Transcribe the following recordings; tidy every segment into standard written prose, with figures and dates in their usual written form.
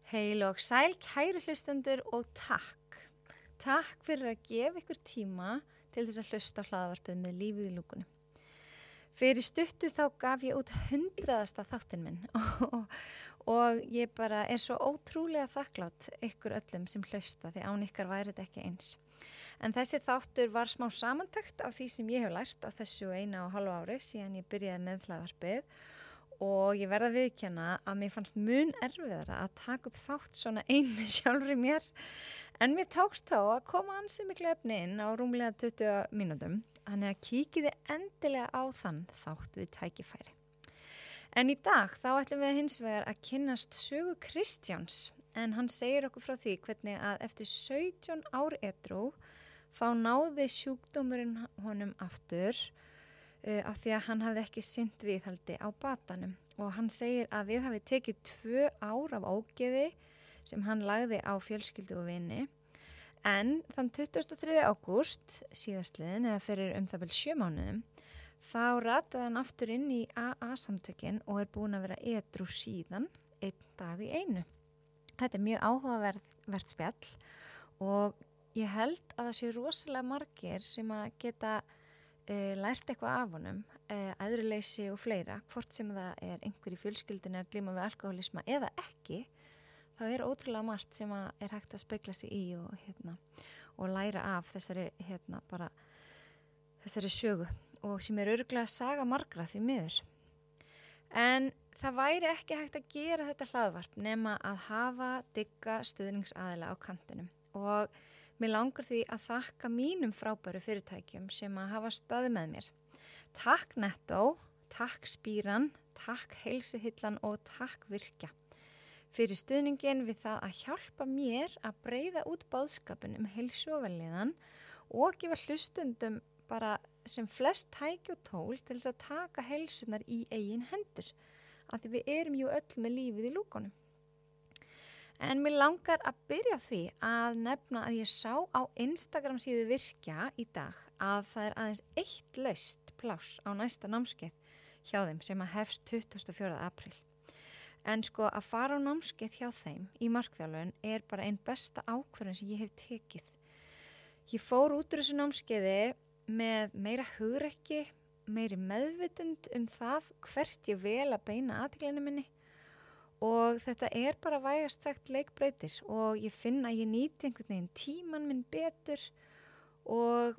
Heil og sæl, kæru hlustendur og takk. Takk fyrir að gefa ykkur tíma til þess að hlusta á hlaðvarpið með lífið í lúkunum. Fyrir stuttu þá gaf ég út 100. þáttinn minn og ég bara er svo ótrúlega þakklátt ykkur öllum sem hlusta því án ykkar væri þetta ekki eins. En þessi þáttur var smá samantekt af því sem ég hef lært á þessu 1,5 ári síðan ég byrjaði með hlaðvarpið. Og ég verð að viðurkenna að mér fannst mun erfiðara að taka upp þátt svona ein með sjálfri mér. En mér tókst þá að koma ansi miklu efni inn á rúmlega 20 mínútum. Þannig að kíkiði endilega á þann þátt við tækifæri. En í dag þá ætlum við hins vegar að kynnast sögu Kristjáns. En hann segir okkur frá því hvernig að eftir 17 ár edrú þá náði sjúkdómurinn honum aftur. Af því að hann hafði ekki sinnt viðhaldi á batanum og hann segir að við hafi tekið 2 ár af ógeði sem hann lagði á fjölskyldu og vini en þann 23. ágúst síðastliðin eða fyrir það vel 7 mánuðum þá rataði hann aftur inn í AA-samtökin og er búin að vera edrú síðan 1 dag í einu. Þetta er mjög áhugavert spjall og ég held að það sé rosalega margir sem að geta lært eitthvað af honum, æðruleysi og fleira, hvort sem það er einhver í fjölskyldinu að glíma við alkohólisma eða ekki, þá er ótrúlega margt sem er hægt að spegla sig í og læra af þessari sögu og sem er örugglega saga margra því miður. En það væri ekki hægt að gera þetta hlaðvarp nema að hafa digga stuðningsaðila á kantinum og mér langar því að þakka mínum frábæru fyrirtækjum sem að hafa staðið með mér. Takk Netto, takk Spíran, takk Heilsuhillan og takk Virkja. Fyrir stuðningin við það að hjálpa mér að breiða út boðskapin heilsu og vellíðan og gefa hlustundum bara sem flest tæki og tól til þess að taka heilsunar í eigin hendur. Af því við erum jú öll með lífið í lúkunum. En mér langar að byrja því að nefna að ég sá á Instagram síðu Virkja í dag að það er aðeins 1 laust pláss á næsta námskeið hjá þeim sem að hefst 24. apríl. En sko að fara á námskeið hjá þeim í markþjálfun er bara einn besta ákvörðun sem ég hef tekið. Ég fór út úr þessu námskeiði með meira hugrekki, meiri meðvitund það hvert ég vel að beina athyglinni minni. Og þetta er bara vægast sagt leikbreytir og ég finn að ég nýti einhvern veginn tíman minn betur og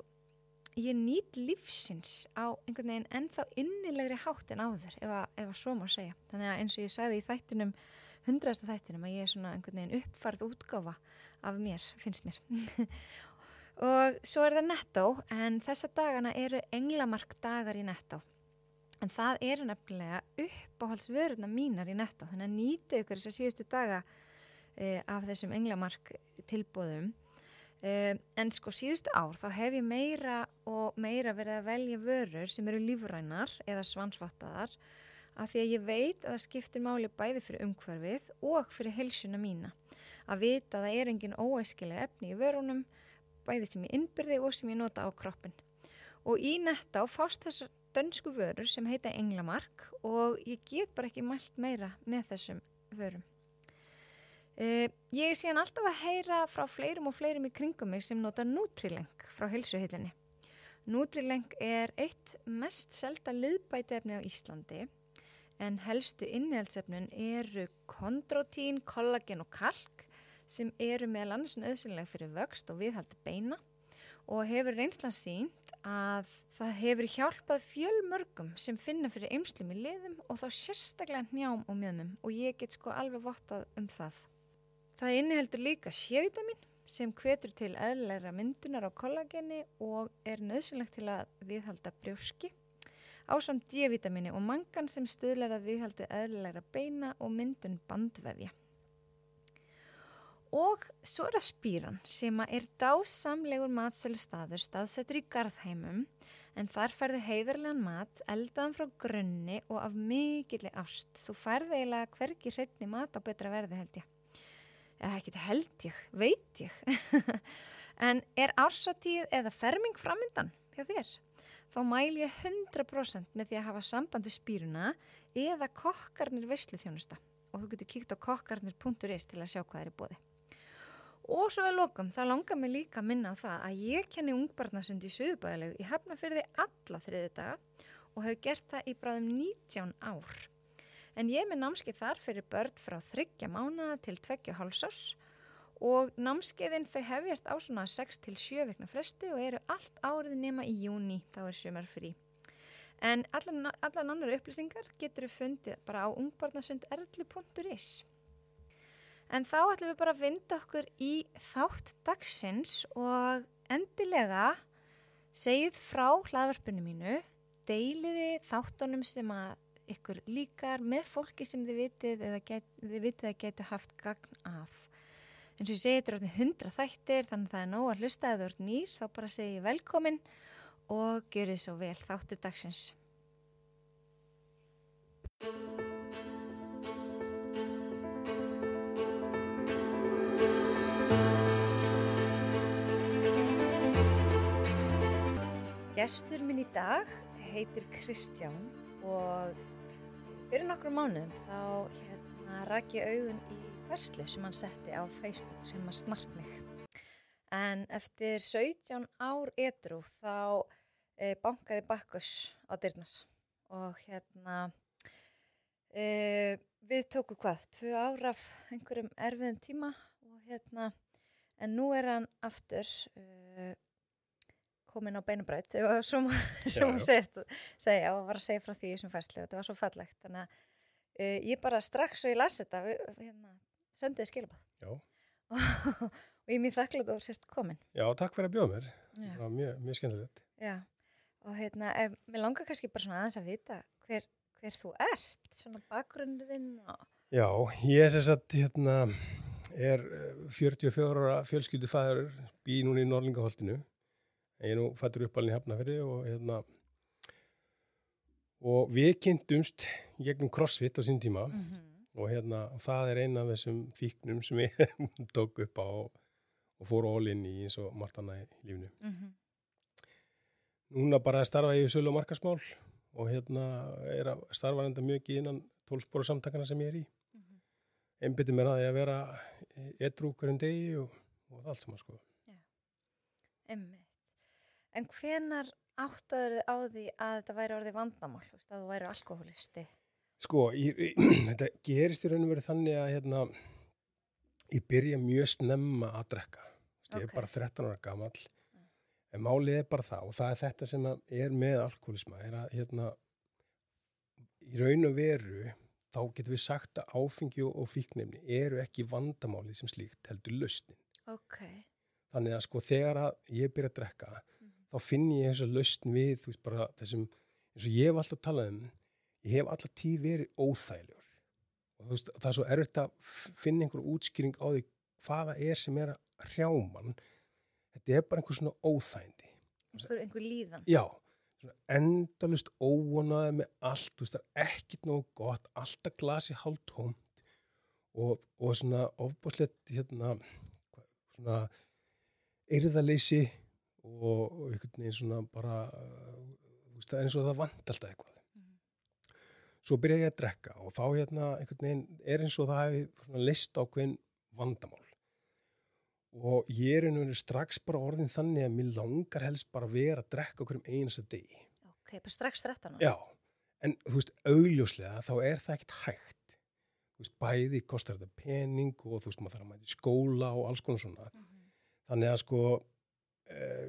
ég nýt lífsins á einhvern veginn ennþá innilegri hátt en áður ef að svo má segja. Þannig að eins og ég sagði í þættinum, 100. þættinum að ég er svona einhvern veginn uppfærð útgáfa af mér, finnst mér. Og svo er það Netto en þessa dagana eru englamark dagar í Netto. En það eru nefnilega uppáhaldsvörurnar mínar í Netto, þannig að nýta ykkur þess að síðustu daga af þessum englamark tilboðum. En sko síðustu ár þá hef ég meira og meira verið að velja vörur sem eru lífrænar eða svansvottaðar af því að ég veit að það skiptir máli bæði fyrir umhverfið og fyrir heilsuna mína. Að vita að það er engin óæskileg efni í vörunum, bæði sem ég innbyrði og sem ég nota á kroppin. Og í Netto fást þessar dönsku vörur sem heita englamark og ég get bara ekki mælt meira með þessum vörum. Ég er síðan alltaf að heyra frá fleirum og fleirum í kringum mig sem nota Nutrileng frá Heilsuhillinni. Nutrileng er eitt mest selda liðbætiefni á Íslandi en helstu innihaldsefnin eru kondrótín, kollagen og kalk sem eru meðal annars nauðsynleg fyrir vöxt og viðhald beina og hefur reynslan sýnt að það hefur hjálpað fjölmörgum sem finna fyrir eymslum í liðum og þá sérstaklega hnjám og mjöðmum og ég get sko alveg vottað það. Það inniheldur líka C-vitamin sem hvetur til eðlilegra myndunar á kollageni og er nauðsynlegt til að viðhalda brjóski ásamt D-vitamini og mangan sem stuðlar að viðhaldi eðlilegra beina og myndun bandvefja. Og svo er það Spíran sem er dásamlegur matsölustaður staðsettur í Garðheimum en þar færðu heiðarlegan mat, eldaðan frá grunni og af mikilli ást. Þú færðu eiginlega hvergi hreinni mat á betra verði held ég. Eða ekki held ég, veit ég. En er árshátíð eða ferming framundan hjá þér? Þá mæli ég 100% með því að hafa samband við Spíruna eða kokkarnir veisluþjónusta. og þú getur kíkt á kokkarnir.is til að sjá hvað er í boði. Og svo að lokum, það langar mig líka að minna á það að ég kenni ungbarnasund í Suðurbæjarlaugu í Hafnarfirði alla þriðjudaga og hef gert það í bráðum 19 ár. En ég er með námskeið þar fyrir börn frá 3 mánaða til 2,5 árs og námskeiðin þau hefjast á svona 6 til 7 vikna fresti og eru allt árið nema í júní, þá er sumarfrí. En allar nánari upplýsingar getur þú fundið bara á ungbarnasund.erlu.is. En þá ætlum við bara að vinda okkur í þátt dagsins og endilega segið frá hlaðvarpinu mínu, deiliði þáttunum sem að ykkur líkar með fólki sem þið vitið að getur haft gagn af. En svo ég segi þetta er 100 þættir, þannig að það er nóg að hlusta ef þú ert nýr, þá bara segi ég velkomin og gjörið svo vel þáttur dagsins. Gestur minn í dag heitir Kristján og fyrir nokkrum mánuðum þá rak ég augun í færslu sem hann setti á Facebook sem að snart mig. En eftir 17 ár edrú þá bankaði Bakkus á dyrnar og við tókum 2 ár af einhverjum erfiðum tíma og en nú er hann aftur komin á beinabraut, svo má segja og var að segja frá því sem færslu, þetta var svo fallegt, þannig að ég bara strax og ég las þetta, sendiði skilabóð. Já. og ég er mjög þakklátt að þú sést komin. Já, takk fyrir að bjóða mér, það var mjög skemmtilegt. Já, og mér langar kannski bara svona aðeins að vita hver þú ert, svona bakgrunnurinn og... Já, ég er sem sagt, er 44 ára fjölskyldufæður, bý núna í Norðlingaholtinu. Ég er nú fæddur uppalinn í Hafnarfirði og við kynntumst gegnum CrossFit á sín tíma og það er eina af þessum fíknum sem ég tók upp á og fór all in í eins og margt annað í lífinu. Núna bara starfa ég í sölu og markaðsmál og er að starfa enda mjög innan 12 spora samtakana sem ég er í. Einbeiti mér að ég að vera edrú hverjum degi og allt saman sko. Já, einmitt. En hvenær áttaður þið á því að þetta væri orðið vandamál, að þú væri alkohólisti? Sko, þetta gerist í raun og veru þannig að ég byrja mjög snemma að drekka. Ég er bara 13 ára gamall, en málið er bara það og það er þetta sem er með alkohólisma, er að í raun og veru þá getum við sagt að áfengi og fíkniefni eru ekki vandamálið sem slíkt, heldur lausnin. Þannig að sko þegar að ég byrja að drekka, þá finn ég þessa lausn við, þú veist, bara þessum, eins og ég hef alltaf talað ég hef alltaf tíð verið óþægilegur. Og þú veist, það er svo erfitt að finna einhverju útskýring á því hvaða sem er að hrjá mann. Þetta er bara einhver svona óþægindi. Einhver líðan. Já, svona endalaust óvonaði með allt, þú veist, það er ekkert nógu gott, alltaf glasi hálftómt og svona ofboðslegt, svona eirðaleysi og einhvern veginn svona bara, það er eins og það vant alltaf eitthvað. Svo byrja ég að drekka og þá einhvern veginn er eins og það hefði leyst ákveðin vandamál. Og ég er einhvern veginn strax bara orðin þannig að mér langar helst bara vera að drekka okkur einasta degi. Bara strax 13 ára? Já, en þú veist, augljóslega þá er það ekkert hægt. Þú veist, bæði kostar þetta pening og þú veist, maður þarf að mæta í skóla og alls konar svona. Þannig að sko,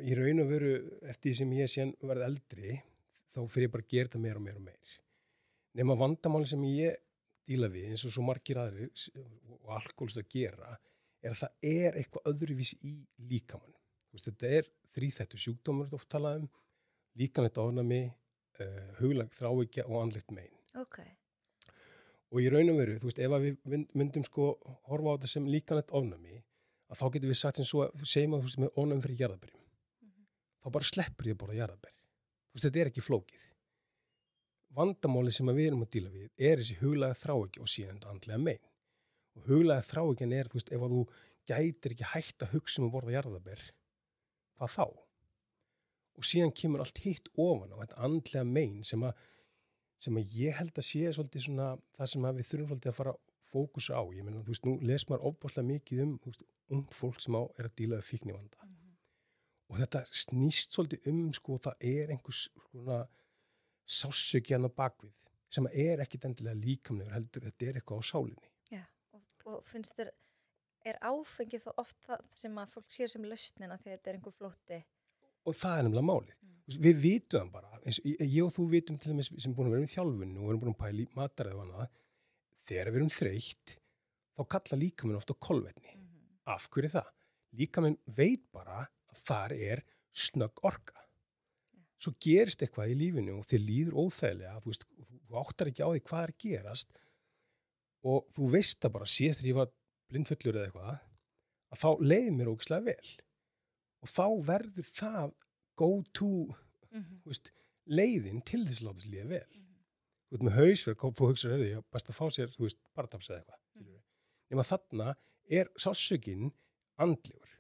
í raun og veru eftir því sem ég síðan verði eldri þá fyrir ég bara að gera þetta meir og meir og meir. Nema vandamáli sem ég díla við eins og svo margir aðrir og alkoholist að gera er að það er eitthvað öðruvísi í líkamann. Þetta er þríþættur sjúkdómur oft talað líkamlegt ofnæmi, huglæg þráhyggja og andlegt mein. Og í raun og veru, þú veist, ef við myndum sko horfa á þetta sem líkamlegt ofnæmi að þá getum við sagt sem svo, segjum að þú veist með ofnæmi fyrir jarðarberjum. Þá bara sleppur ég að borða jarðarber. Þú veist, þetta er ekki flókið. Vandamáli sem við erum að díla við er þessi huglæga þráhyggja og síðan andlega mein. Og huglæga þráhyggjan er, þú veist, ef að þú gætir ekki hægt að hugsa að borða jarðarber, hvað þá? Og síðan kemur allt hitt ofan á þetta andlega mein sem að ég held að sé svolítið svona það sem við þurfum svolítið að fara að fókus á, ég meina, þú veist, nú les maður ofboðslega mikið þú veist, ungt fólk sem er að díla við fíknivanda og þetta snýst svolítið sko, það einhvers svona sársauki hann á bakvið sem ekkit endilega líkamlegur heldur, þetta eitthvað á sálinni. Já, og finnst þér, áfengið þá oft það sem að fólk sér sem lausnina þegar þetta einhver flótti? Og það nefnilega málið. Við vitum það bara, eins og ég og þú vitum til dæmis sem búin að vera í þjálfunni og erum búin að pæla í mataræði og annað, þegar við erum þreytt, þá kalla líkaminn ofta kolvetni. Af hverju það? Líkaminn veit bara að þar snögg orka. Svo gerist eitthvað í lífinu og þér líður óþægilega, þú áttar ekki á því hvað að gerast og þú veist það bara, síðast þegar ég var blindfullur eða eitthvað, að þá leiði mér ógeðslega vel. Og þá verður það go to leiðin til þess að láta þess líða vel. Þú veit með hausverk, þú hugsaður, ég best að fá sér, parataps eða eitthvað. Nema þarna sásökin andlegur.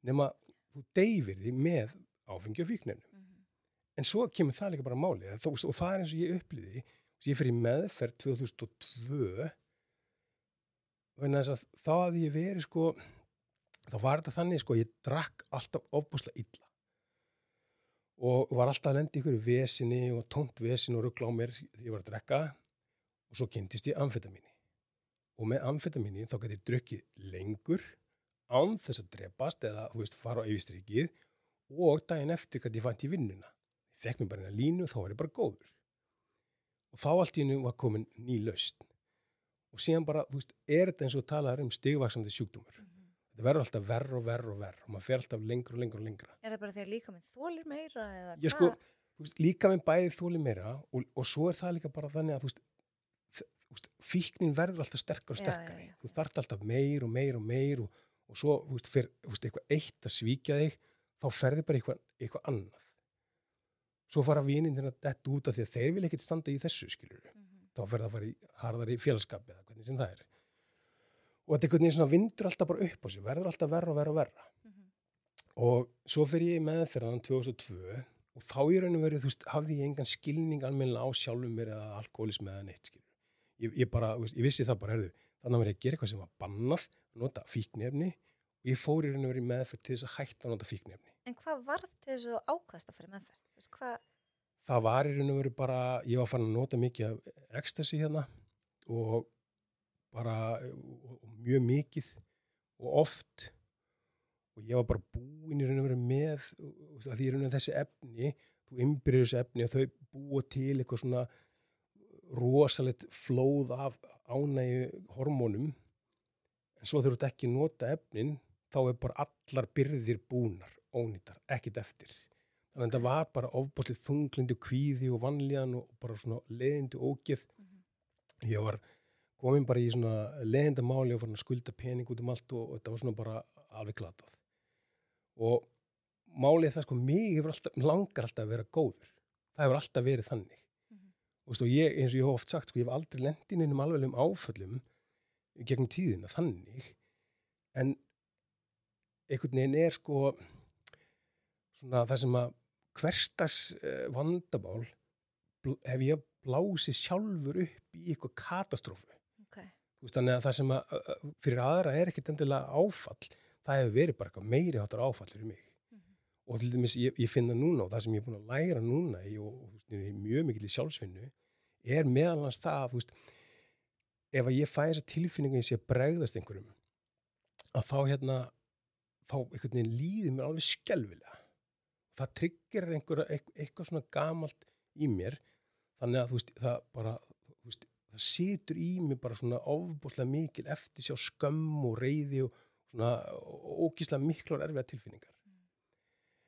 Nema þú deyfir því með áfengi og fíknefnum. En svo kemur það líka bara málið. Og það eins og ég upplýði, ég fyrir í meðferð 2002, vegna þess að þá hafði ég verið þá var þetta þannig, ég drakk alltaf ofboðslega illa og var alltaf að lenda í einhverju vesinni og tómt vesin og rugla á mér þegar ég var að drekka og svo kynntist ég amfetamíni. Og með amfetamíni þá gæti ég drukkið lengur án þess að drepast eða, fara á yfirstrikið og daginn eftir gæti ég fænt í vinnuna. Ég fekk mér bara eina línu, þá var ég bara góður. Og þá allt í einu var komin ný lausn. Og síðan bara, þetta eins og talaður stigvaxandi sjúkdómur. Það verður alltaf verra og verra og verra og maður fer alltaf lengur og lengur og lengra. Það bara þegar líkaminn þolir meira eða hvað? Já, líkaminn bæði þolir meira og svo það líka bara þannig að fíknin verður alltaf sterkar og sterkari. Já. Þú þarft alltaf meir og meir og meir og svo fer eitthvað eitt að svíkja þig, þá ferði bara eitthvað annað. Svo fara vininn að detta út af því að þeir vil ekkert standa í þessu, skilurðu. Þá fer það að fara í harðari félagskap eða hvernig sem það Og þetta svona vindur alltaf bara upp á sig, verður alltaf verra og verra og verra. Og svo fer ég í meðferðan 2002 og þá í raun og veru, hafði ég engan skilning almennilega á sjálfum mér eða alkoholism eða neitt, skilur. Ég bara, ég vissi það bara, þannig var ég að gera eitthvað sem var bannað, að nota fíkniefni og ég fór í raun og veru í meðferð til þess að hætta að nota fíkniefni. En hvað varð til þess að þú ákvaðst að fara í meðferð? Það var í raun og veru bara, ég var farin að nota mikið af ecstasy hérna og mjög mikið og oft og ég var bara búinn í raun og veru með að því raun og þessi efni, þú innbyrðir þessi efni og þau búa til eitthvað svona rosalegt flóð af ánægju hormónum en svo þegar þú ekki nota efnin þá bara allar byrðir búnar, ónýtar, ekkit eftir. Þannig að þetta var bara ofboðslega þunglindi kvíði og vanlíðan og bara svona leiðindi ógeð. Ég var komin bara í svona leiðindamáli og farin að skulda pening út allt og þetta var svona bara alveg glatað. Og málið það mig langar alltaf að vera góður. Það hefur alltaf verið þannig. Og ég, eins og ég hef oft sagt, ég hef aldrei lent inn einum alveglegum áföllum gegnum tíðina þannig, en einhvern veginn svona það sem að hversdags vandamál hef ég blásið sjálfur upp í eitthvað katastrófu. Þannig að það sem fyrir aðra ekkert endilega áfall, það hefur verið bara eitthvað meiri háttar áfall fyrir mig. Og til dæmis ég finna núna og það sem ég er búin að læra núna og mjög mikil í sjálfsvinnu meðal annars það að ef ég fæ þessa tilfinningu ég sé að bregðast einhverjum að þá einhvern veginn líður mér alveg skelfilega. Það tryggir eitthvað svona gamalt í mér þannig að það bara það situr í mig bara svona ofboðslega mikil eftirsjá skömm og reiði og svona ógeðslega miklar erfiðar tilfinningar.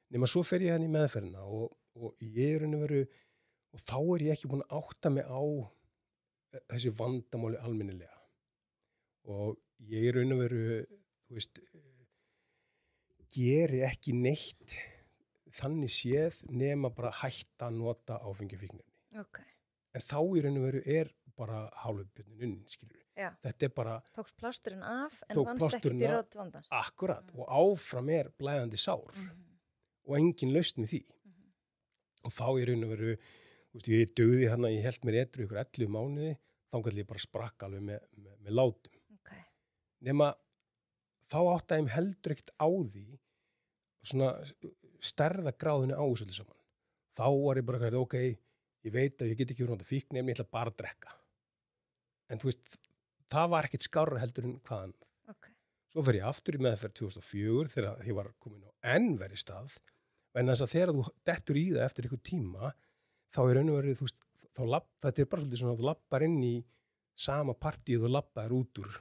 Nema svo fer ég í meðferðina og ég raun og veru og þá ég ekki búin að átta mig á þessu vandamáli almennilega. Og ég raun og veru, geri ekki neitt þannig séð nema bara hætta að nota áfengi og fíkniefni. En þá í raun og veru bara hálfubjörnin unnin, skilur við. Já. Þetta bara tókst plásturinn af en vannst ekki í rót vandans. Akkurat, og áfram blæðandi sár og engin lausn við því. Og þá í raun og veru, ég dugði ég held mér edru ykkur 11 mánuði, þangað til ég bara sprakk alveg með látum. Okay. Nema þá áttaði ég heldur ekkert á því svona stærða gráðinu á þessu öllu saman. Þá var ég bara, ok, ég veit að ég get ekki verið nota fíkniefni, ég ætla bara að drekka. En þú veist, það var ekkert skárra heldur en hvaðan. Okay. Svo fer ég aftur í meðferð 2004 þegar ég var komin á enn verri stað. En þess að þegar þú dettur í það eftir einhver tíma, þá er raun og verið, þú veist, þetta er bara svolítið svona að þú lappar inn í sama partíu þú lappaðir út úr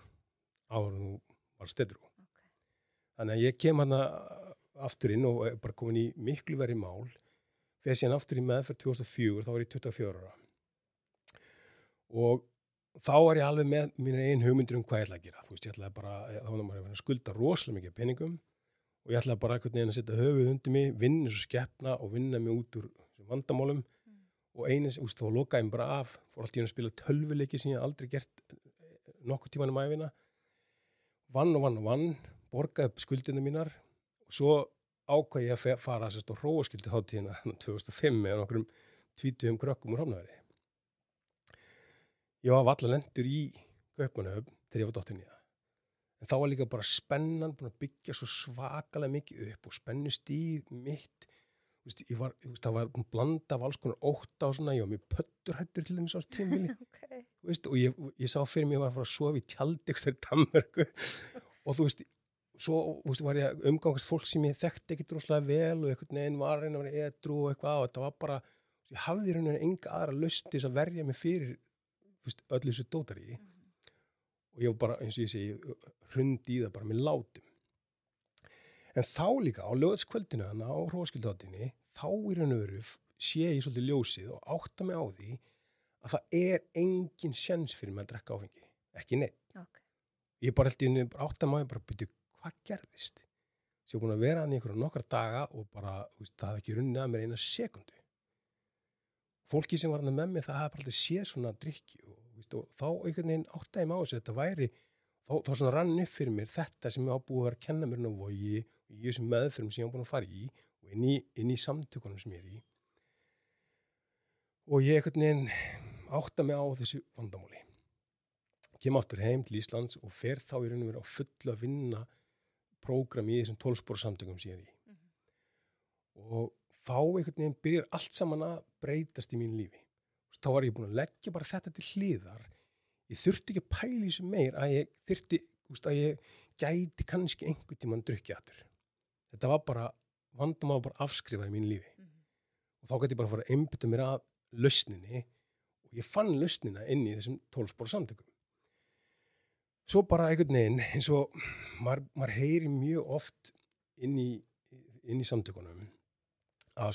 áður en þú var stedru. Okay. Þannig að ég kem hana aftur inn og er bara komin í miklu verri mál. Þegar síðan aftur í meðferð 2004, þá var ég 24 ára. Og þá var ég alveg með mínar eigin hugmyndir hvað ég ætla að gera. Þú veist, ég ætlaði bara, þá var maður að skulda rosalega mikið peningum og ég ætlaði bara einhvern veginn að setja höfuð undir mig, vinna svo skeppna og vinna mig út úr vandamálum. Og eins, þá lokaði ég bara af, fór alltaf að spila tölvuleiki sem ég aldrei gert nokkuð tíman ævina. Vann, borgaði upp skuldina mínar og svo ákvað ég að fara á hróaskildi hátíðina 2005 með nokkrum 20 krökkum úr Hafnarfirði. Ég var varla lentur í Kaupmannahöfn þegar ég var dottinn í það. En þá var líka bara spennan búin að byggja svo svakalega mikið upp og spennustig mitt. Það var blanda af alls konar ótta og svona, ég var mjög pötturhættur til þeim sást tímabili. Okay. Og ég sá fyrir mig að ég var að fara að sofa í tjaldi ekstra í Danmörku og þú veist, svo var ég að umgangast fólk sem ég þekkti ekkert rosalega vel og einhvern veginn var að reyna að vera edrú og eitthvað og þetta var bara, ég hafði í rauninni enga aðra lausn til þess að verja mig fyrir öllu þessu dótari og ég var bara, eins og ég segi, hrundi í það bara með látum. En þá líka á laugardagskvöldinu á hróaskildihátíðinni, þá í raun og veru sé ég svolítið ljósið og átta mig á því að það er engin séns fyrir mig að drekka áfengi, ekki neitt. Okay. Ég bara held ég átta mig bara byrju, hvað gerðist? Svo ég búin að vera hann í einhverja nokkra daga og bara, það hafði ekki runnið að mér eina sekundu. Fólki sem var hann með mér, það hafði bara alltaf séð svona drykki og þá einhvern veginn áttaði mig á þessu, þetta væri, þá svona rann upp fyrir mér þetta sem ég á búið að vera að kenna mér á Vogi og í þessum meðferðum sem ég á búin að fara í og inn í samtökunum sem ég er í. Og ég einhvern veginn átta mig á þessu vandamáli. Kem aftur heim til Íslands og fer þá í raun og veru á fullu að vinna prógram í þessum 12 spora samtökum sem ég er í. Og þá einhvern veginn byrjar allt saman að breytast í mínu lífi. Þá var ég búin að leggja bara þetta til hliðar. Ég þurfti ekki að pæla í þessu meir að ég þurfti, að ég gæti kannski einhvern tímann drukkið aftur. Þetta var bara, vandamál bara afskrifað í mínu lífi. Og þá gæti ég bara að fara að einbeita mér að lausninni og ég fann lausnina inn í þessum 12 spora samtökum. Svo bara einhvern veginn, eins og maður heyri mjög oft inn í samtökunum að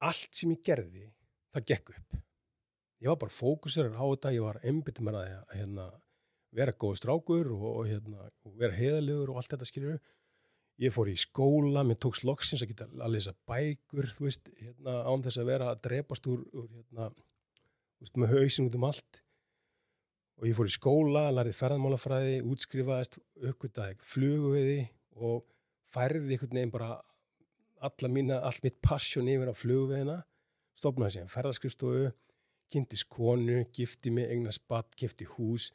allt sem ég gerði, það gekk upp. Ég var bara fókusur á þetta, ég var einbeita mér að vera góð strákur og vera heiðarlegur og allt þetta skilur. Ég fór í skóla, mér tókst loksins að geta að lesa bækur, þú veist, án þess að vera að drepast úr með hausinn út allt. Og ég fór í skóla, lærði ferðamálafræði, útskrifaðist, uppgötaði flugveiði og færði einhvern veginn bara allt mitt passion yfir á flugveiðina, stofnaði síðan ferðaskrifstofu, kynntist konu, gifti mig, eignast barn, keypti hús,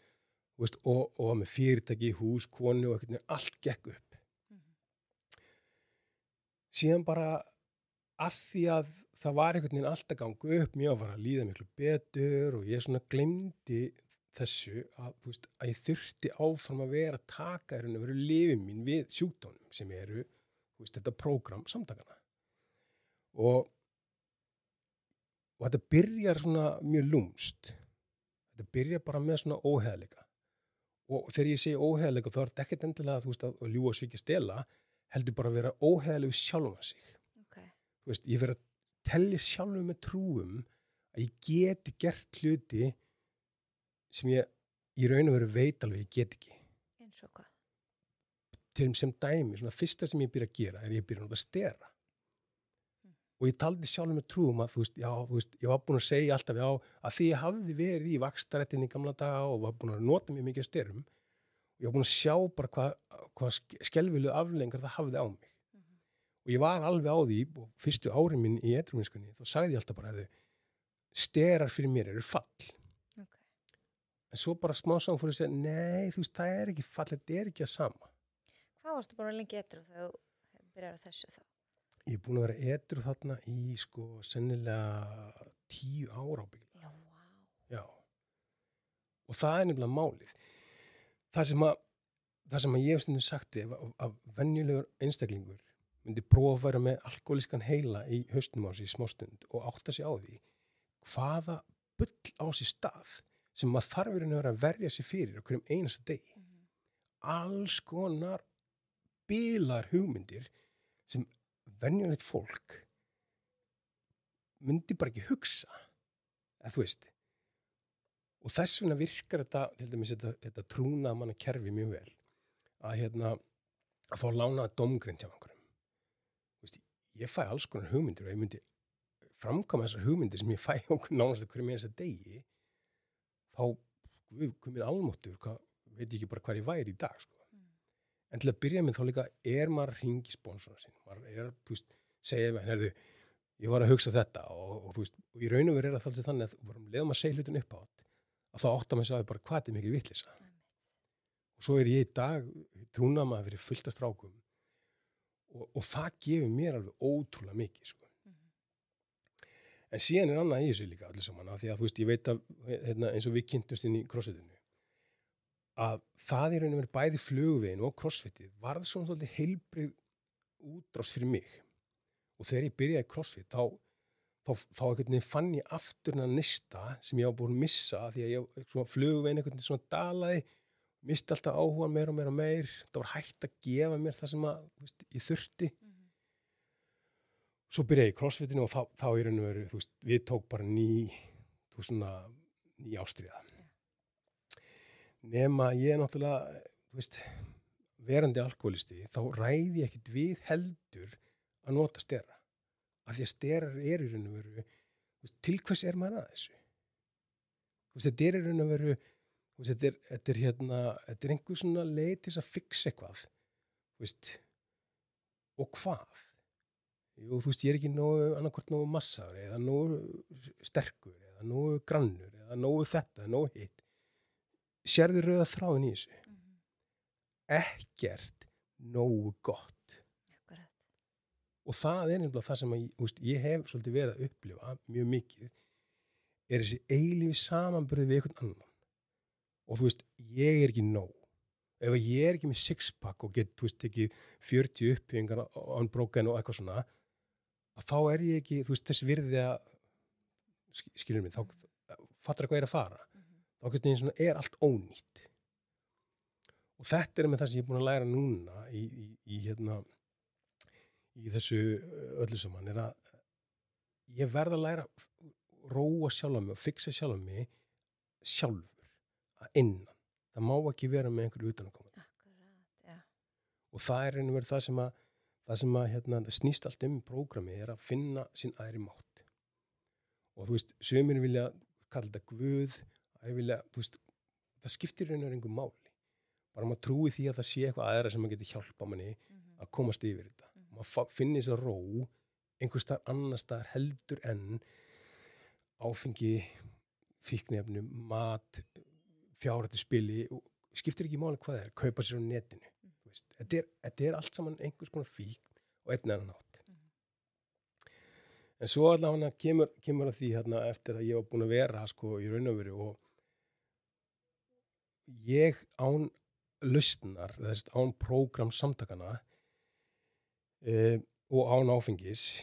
veist, og var með fyrirtæki, hús, konu og einhvern veginn allt gekk upp. Síðan bara að því að það var einhvern veginn allt að ganga upp, mér var að líða miklu betur og ég svona gleymdi þessu að ég þurfti áfram að vera að taka lyfin mín við sjúkdómum sem eru þetta prógram samtakana. Og þetta byrjar svona mjög lúmst. Þetta byrjar bara með svona óheiðarleika. Og þegar ég segi óheiðarleika þá er þetta ekkert endilega að ljúga og svíkja stela, heldur bara að vera óheiðarlegu sjálfum að sig. Okay. Ég verið að telja sjálfum með trúum að ég geti gert hluti sem ég í raun og veru veit alveg ég get ekki. Eins og hvað? Sem dæmi, svona fyrsta sem ég byrja að gera er ég byrja að stera. Og ég taldi sjálfum með trúum að ég var búin að segja alltaf að því ég hafði verið í vaxtarættinni í gamla daga og var búin að nota mjög mikið að sterum og ég var búin að sjá bara hvað skelfilegu afleiðingar það hafði á mig. Og ég var alveg á því og fyrstu árin minn í edrúvinskunni þá sagði ég alltaf bara sterar fyrir mér eru fall. en svo bara smá saman fór ég að segja, nei, þú veist, það er ekki fallið, þetta er ekki að sama. Hvað varstu búin að lengi edru þegar þú byrjar á þessu þá? Ég er búin að vera edru þarna í, sko, sennilega 10 ára ábyggilega. Já, vá. Já. Og það er nefnilega málið. Það sem að ég hef stundum sagt við, að venjulegur einstaklingur myndi prófa að vera með alkohólískan heila í hausnum á sig í smástund og átta sig á því hvaða bull á sér stað sem maður þarf að vera að verja sig fyrir á hverjum einasta degi. Alls konar bilar hugmyndir sem venjulegt fólk myndi bara ekki hugsa, eða þú veist. Og þess vegna virkar þetta, til dæmis þetta trúna manna kerfi mjög vel, að að fá lánaða dómgreind hjá einhverjum. Þú veist, ég fæ alls konar hugmyndir og ég myndi framkvæma þessar hugmyndir sem ég fæ nánast hverjum einasta degi, þá, hvað minn almáttur, veit ég ekki bara hvað ég væri í dag, sko. En til að byrja með þá líka maður að hringi sponsora sín, maður þú veist, segja mér, herðu, ég var að hugsa þetta og þú veist, og í raun og veru það alltaf þannig að við leðum að segja hlutin upp á þetta, að þá áttar maður að bara hvað mikið vitleysa. Og svo ég í dag trúnamaður fyrir fullt af strákum og það gefur mér alveg ótrúlega mikið, sko. En síðan annað í þessu líka allir saman, af því að þú veist, ég veit að eins og við kynntumst inn í crossfitinu, að það í raun og veru bæði flugvegin og crossfitið varð svona svolítið heilbrigð útrás fyrir mig. Og þegar ég byrjaði crossfit, þá einhvern veginn fann ég aftur að nista sem ég var búin að missa, því að ég flugvegin einhvern veginn svona dalaði, misti alltaf áhuga meir og meir, það var hægt að gefa mér það sem að, veist, ég þurfti. Svo byrjaði ég crossfitinu og þá í raun og veru, þú veist, við tók bara ný ástríða. Nema ég náttúrulega, þú veist, verandi alkohólisti, þá ræði ég ekkert við heldur að nota stera. Af því að sterar í raun og veru, til hvers maður að þessu? Þú veist, þetta í raun og veru, þú veist, þetta er einhver svona leið til að fixa eitthvað, þú veist, og hvað? Jú, þú veist, ég er ekki annarkvort nógu massaður, eða nógu sterkur, eða nógu grannur, eða nógu þetta, eða nógu hitt. Sérðu rauða þráðin í þessu? Ekkert nógu gott. Akkurat. Og það er nefnilega það sem ég hef svolítið verið að upplifa mjög mikið, þessi eilífi samanburði við einhvern annan. Og þú veist, ég er ekki nóg. Ef ég er ekki með sixpack og get, þú veist, ekki 40 uppbyggingar unbroken og eitthvað svona, að þá er ég ekki, þú veist, þess virði að, skilur mig, þá fattar hvað að fara. Þá er allt ónýtt. Og þetta með það sem ég er búin að læra núna í þessu öllu saman, að ég verð að læra að róa sjálfa mig og fixa sjálfa mig sjálfur, að innan. Það má ekki vera með einhverju utanaðkomandi. Akkurat, já. Og það er einhvern veginn það sem það snýst allt prógramið að finna sín æðri mátt. Og þú veist, sumir vilja kalla þetta Guð, þú veist, það skiptir raun og engu máli. Bara maður trúi því að það sé eitthvað aðra sem maður getur hjálpa manni að komast yfir þetta. Maður finnir þess að ró einhvers staðar annars staðar heldur en áfengi, fíkniefni, mat, fjárhættu spili, skiptir ekki máli hvað það kaupa sér á netinu. Þetta er allt saman einhvers konar fíkn og einn annan hátt. En svo allavega kemur að því eftir að ég var búin að vera sko í raun og veru og ég án lausnar, þess án prógram samtakana og án áfengis,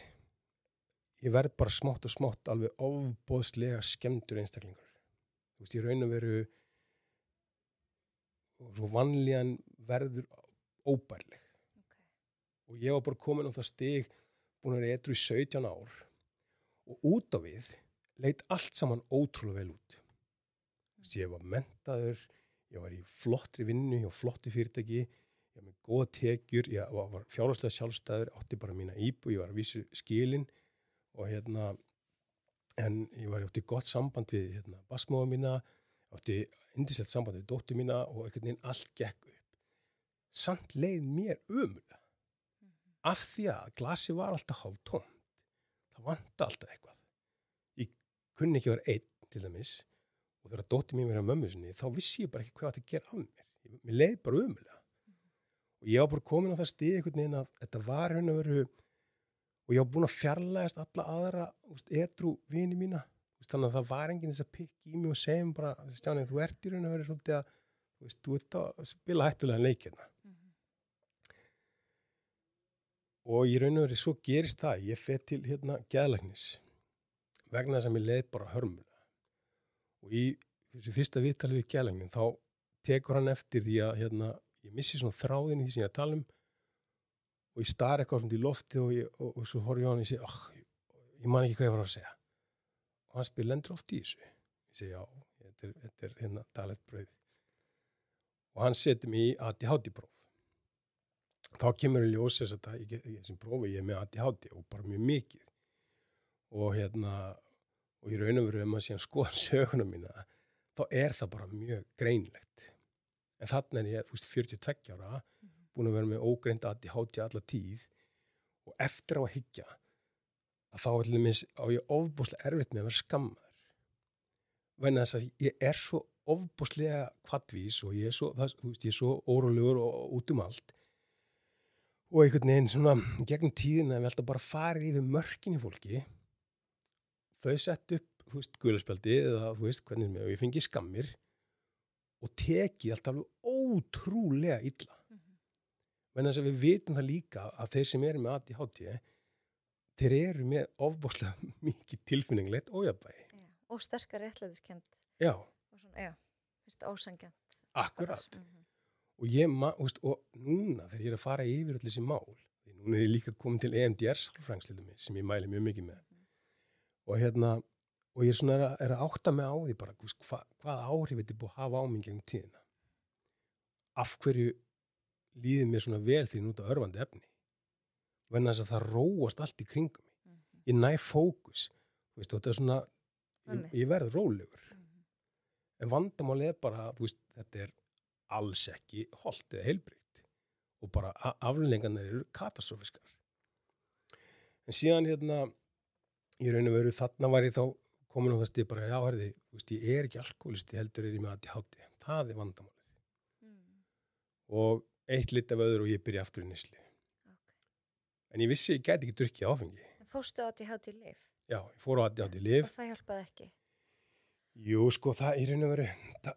ég verð bara smátt og smátt alveg ofboðslega skemmtur einstaklingur. Þú veist, í raun og veru og svo vanlíðan verður óbærleg. Okay. Og ég var bara komin á það stig, búin að vera edrú í 17 ár og út á við leit allt saman ótrúlega vel út. Ég var menntaður, ég var í flottri vinnu, ég var flotti fyrirtæki, ég var með góða tekjur, ég var fjárhagslega sjálfstæður, átti bara mína íbúð, ég var að vísu skilin og en ég átti gott samband við basmóða mína, átti yndislegt samband við dóttur mína og einhvern veginn allt gekk upp. Samt leið mér ömurlega. Af því að glasi var alltaf hálftómt. Það vantaði alltaf eitthvað. Ég kunni ekki vera einn til dæmis og þegar dóttir mín verið á mömmu sinni, þá vissi ég bara ekki hvað að gera af mér. Mér leið bara umulega. Og ég var bara komin á það stig einhvern veginn að þetta var raun og veru, og ég var búin að fjarlægast alla aðra edrú vini mína. Þannig að það var enginn þess að pikka í mig og segja mér bara, Stjáni, þú ert í raun og veru svolítið að, þú ert að spila hættulega leik hérna. Og í raun og veru svo gerist það, ég fer til geðlæknis vegna þess að mér leið bara hörmulega. Og í þessu fyrsta viðtali við geðlæknin þá tekur hann eftir því að ég missi svona þráðin í því sem ég að tala og ég stari eitthvað svona í lofti og svo horf ég á hann og ég segi, ég man ekki hvað ég var að segja. Og hann spyr, lendur oft í þessu? Ég segi, já, þetta er daglegt brauð. Og hann setur mig í ADHD-próf. Þá kemur í ljós þess að í þessum prófi ég er með ADHD og bara mjög mikið. Og í raun og veru maður síðan skoða söguna mína, þá er það bara mjög greinlegt. En þarna er ég, 42 ára, búin að vera með ógreind ADHD alla tíð og eftir á að hyggja að þá á ég ofboðslega erfitt með að vera skammaður. Vegna þess að ég er svo ofboðslega hvattvís og ég er svo órólegur og út allt. Og einhvern veginn svona gegnum tíðina við alltaf bara farið yfir mörkin í fólki. Þau sett upp, gularspjaldið eða hvernig með og ég fengi skammir og tekið alltaf ótrúlega illa. Vegna þess að við vitum það líka að þeir sem eru með ADHD, þeir eru með ofboðslega mikið tilfinninglegt ójafnvægi. Já, og sterkar réttlætiskennd. Já. Og svona, ósanngjarnt. Akkurat. Og og núna þegar ég er að fara yfir öll þessi mál, því núna er ég líka komin til EMDR sálfræðings sem ég mæli mjög mikið með. Og ég er svona að átta mig á því bara, hvað áhrif þetta er búið að hafa á mig gegnum tíðina. Af hverju líður mér svona vel því núta örvandi efni. Vegna þess að það róast allt í kringum mig. Ég næ fókus. Þetta er svona, ég verð rólegur. En vandamálið er bara, þetta er alls ekki hollt eða heilbrigt. Og bara afleiðingarnar eru katastrófiskar. En síðan í raun og veru þarna var ég þá komin á það stið bara, já, ég er ekki alkoholisti, heldur er ég með ADHD. Það er vandamálið. Og eitt lit af öðru og ég byrja aftur í neyslu. En ég vissi ég gæti ekki drukkið áfengi. Fórstu á ADHD-lyf? Já, ég fór á ADHD-lyf. Og það hjálpaði ekki? Jú, það í raun og veru,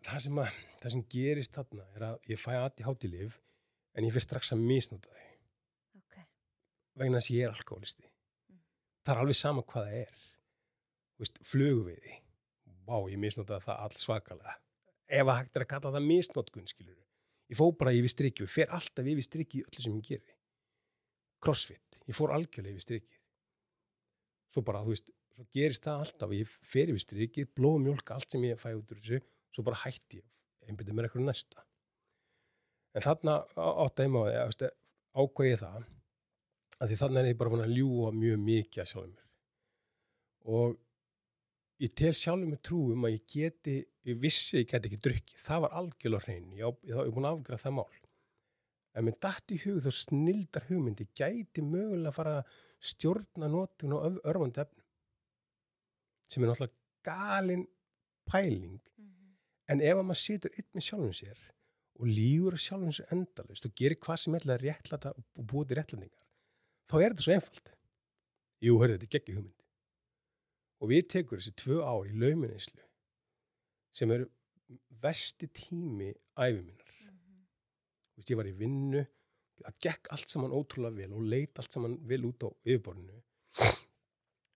það sem gerist þarna er að ég fæ ADHD-lyf en ég fyrir strax að misnota þau. Okay. Vegna þess að ég er alkoholisti. Það er alveg sama hvað það er. Flugveiði. Vá, ég misnotaði það all svakalega. Ef að hægt er að kalla það misnotkun, skilurðu. Ég fór bara yfir strikið, ég fer alltaf yfir strikið í öllu sem ég geri. Crossfit, ég fór algjörlega yfir strikið. Svo bara, svo gerist það alltaf, ég fer yfir strikið, blóð, mjólk, allt sem ég fæ út úr þessu, svo bara hætti ég, einbyrði mér eitthvað næsta. En þarna átti ég maður, ákvað ég það, að því þarna er ég bara fann að ljúga mjög mikið að sjálfum mér. Og ég tel sjálfum mér trú að ég vissi ég geti ekki drukkið. Það var algjörlega hrein. Ég var búin að afgræða það mál. En mér datt í hug þá snildar hugmyndi gæti mögulega að fara að stjórna notkun á örvandi efnum. Sem er náttúrulega galin pæling. En ef maður situr einn með sjálfum sér og lýgur sjálfum sér endalaust og gerir hvað sem er að réttlæta og búið til réttlætingar, þá er þetta svo einfalt. Jú, þetta er geggjum hugmynd. Og við tekur þessi 2 ár í launaneyslu sem eru versti tími ævi minnar. Ég var í vinnu, það gekk allt saman ótrúlega vel og leit allt saman vel út á yfirborðinu.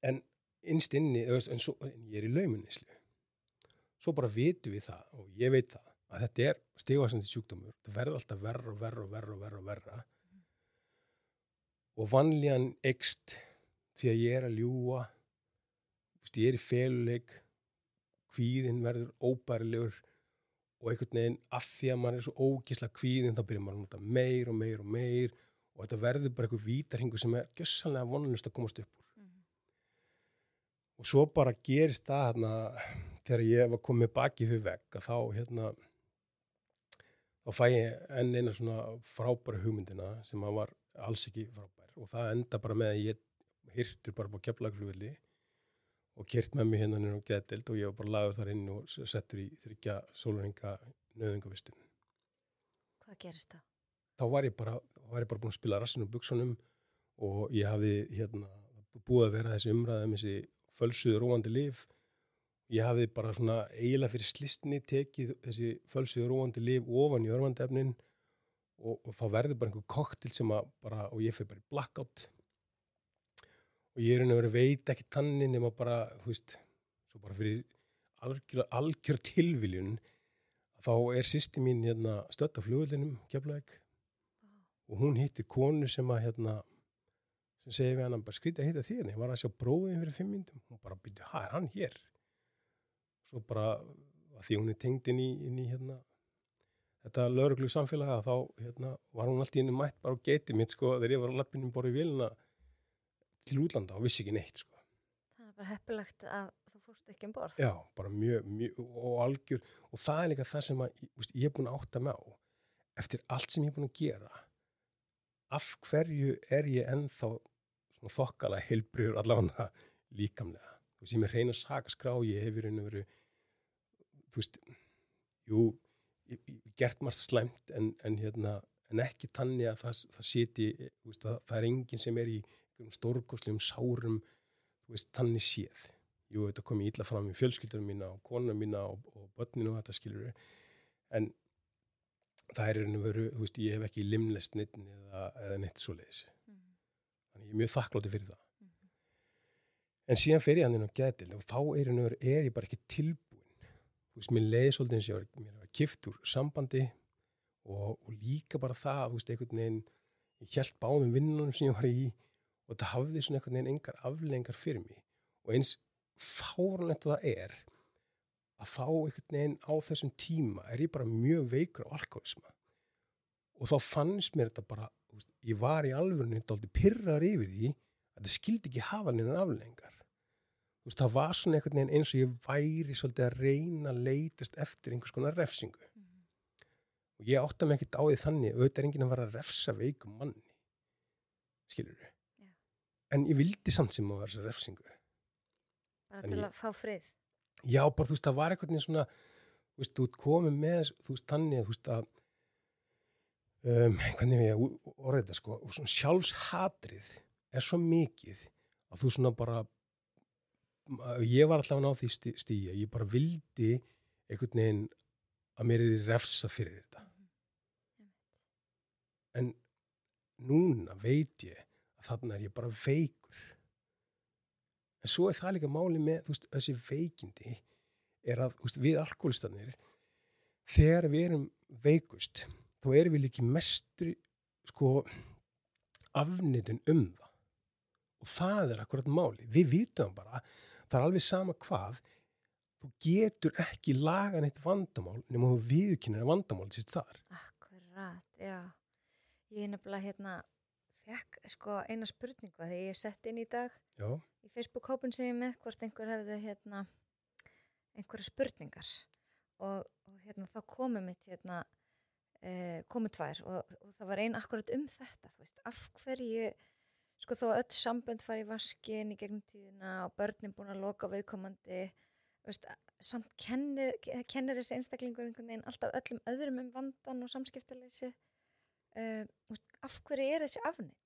En innst inni, en ég er í launaneyslu. Svo bara vitum við það og ég veit það að þetta er stigvaxandi sjúkdómur. Það verður alltaf verra. Og vanlíðan eykst því að ég er að ljúga. Ég er í feluleik, kvíðinn verður óbærilegur og einhvern veginn af því að maður er svo ógeðslega kvíðinn þá byrjar maður að nota meir og þetta verður bara einhver vítarhingur sem er gjörsamlega vonlaust að komast upp úr. Og svo bara gerist það þegar ég var komið baki fyrir vegg að þá fæ ég enn eina svona frábæra hugmyndina sem var alls ekki frábær og það enda bara með að ég hirtur bara á Keflavíkurflugvelli. og keyrt með mig hérna niður á geðdeild og ég var bara lagður þar inn og settur í 3 sólarhringa nauðungavistun. Hvað gerist það? Þá var ég bara búin að spila rassinn og buksunum og ég hafði búið að vera þessi umræða þessi fölsuðu róandi lyf. Ég hafði bara svona eiginlega fyrir slistni tekið þessi fölsuðu róandi lyf ofan í örvandi og þá verður bara einhver kokteil sem og ég fyrir bara í blackout og ég er að veit ekki tannin nema bara, þú veist, svo bara fyrir algjör tilviljun þá systir mín stödd á flugvellinum Keflavík og hún hittir konu sem sem segir við hann bara skrítið að hitta þér, ég var að sjá bróðin fyrir 5 mínútum, hún bara byrja, er hann hér? Svo bara, að því hún tengd inn í þetta lögreglu samfélaga, þá var hún alltaf inn í mætt bara á geiti mitt, sko, þegar ég var á lappinum borið í vélina til útlanda og vissi ekki neitt, sko. Það er bara heppilegt að þú fórst ekki um borð. Já, bara mjög, og algjör, og það er líka það sem ég er búin að átta mig á, eftir allt sem ég er búin að gera, af hverju er ég ennþá svona þokkalega heilbrigður allavega líkamlega. Þú veist, ég með hreina sakaskrá, ég hef verið, þú veist, jú, ég gert margt slæmt en ekki þannig að það siti, þú veist, það er enginn sem er í stórkostlegum sárum, þú veist, þannig séð. Jú, þetta kom illa fram í fjölskyldurum mína og konuna mína og börninu og þetta skilur en það er veru, þú veist, ég hef ekki limlest neitt eða neitt svoleiðis. Þannig ég er mjög þakkláttur fyrir það. En síðan fer ég hann inn á geðdeild og þá er ég bara ekki tilbúin. Þú veist, mér leiði svolítið eins og mér var kippt úr sambandi og líka bara það, þú veist, einhvern veginn, ég hélt báðum vinnunum sem ég var í og það hafði svona einhvern veginn engar afleiðingar fyrir mig. Og eins fáránlegt það að fá einhvern veginn á þessum tíma ég bara mjög veikur á alkoholisma. Og þá fannst mér þetta bara, þú veist, ég var í alvörunni dálítið pirraður yfir því að það skildi ekki hafa neinar afleiðingar. Þú veist, það var svona einhvern veginn eins og ég væri svolítið að reyna að leitast eftir einhvers konar refsingu. Og ég átta mig ekkert á því þannig, auðvitað er enginn að vera að refsa veikum manni. Skilurðu? Já. En ég vildi samt sem að vera þessa refsingu. Bara til að fá frið. Já, bara þú veist, það var einhvern veginn svona, þú veist, þú komið með, þú veist, þannig, þú veist, að hvernig við orðið þetta, sko, og svona sjálfshatrið er svo mikið að þú svona bara, ég var alltaf á því stíi, ég bara vildi einhvern veginn að mér refsa fyrir þetta. En núna veit ég að þarna ég bara veikur. En svo það líka máli með, þú veist, þessi veikindi að, þú veist, við alkohólistarnir, þegar við erum veikust, þá erum við líka mestri, sko, afneitun það. Og það akkurat máli. Við vitum bara, það er alveg sama hvað, þú getur ekki laga neitt vandamál nema þú viðurkennir að vandamál sitt þar. Akkurat, já. Ég nefnilega fekk sko eina spurningu þegar ég sett inn í dag í Facebook-hópin sem ég með hvort einhver hefði einhverja spurningar og þá komið mitt komið 2 og það var ein akkurat þetta, þú veist, af hverju sko þó öll sambönd fari í vaskin í gegnum tíðina og börnin búin að loka viðkomandi, veist, samt kennir þessi einstaklingur einhvern veginn alltaf öllum öðrum vandan og samskiptaleysi. Af hverju þessi afneitun?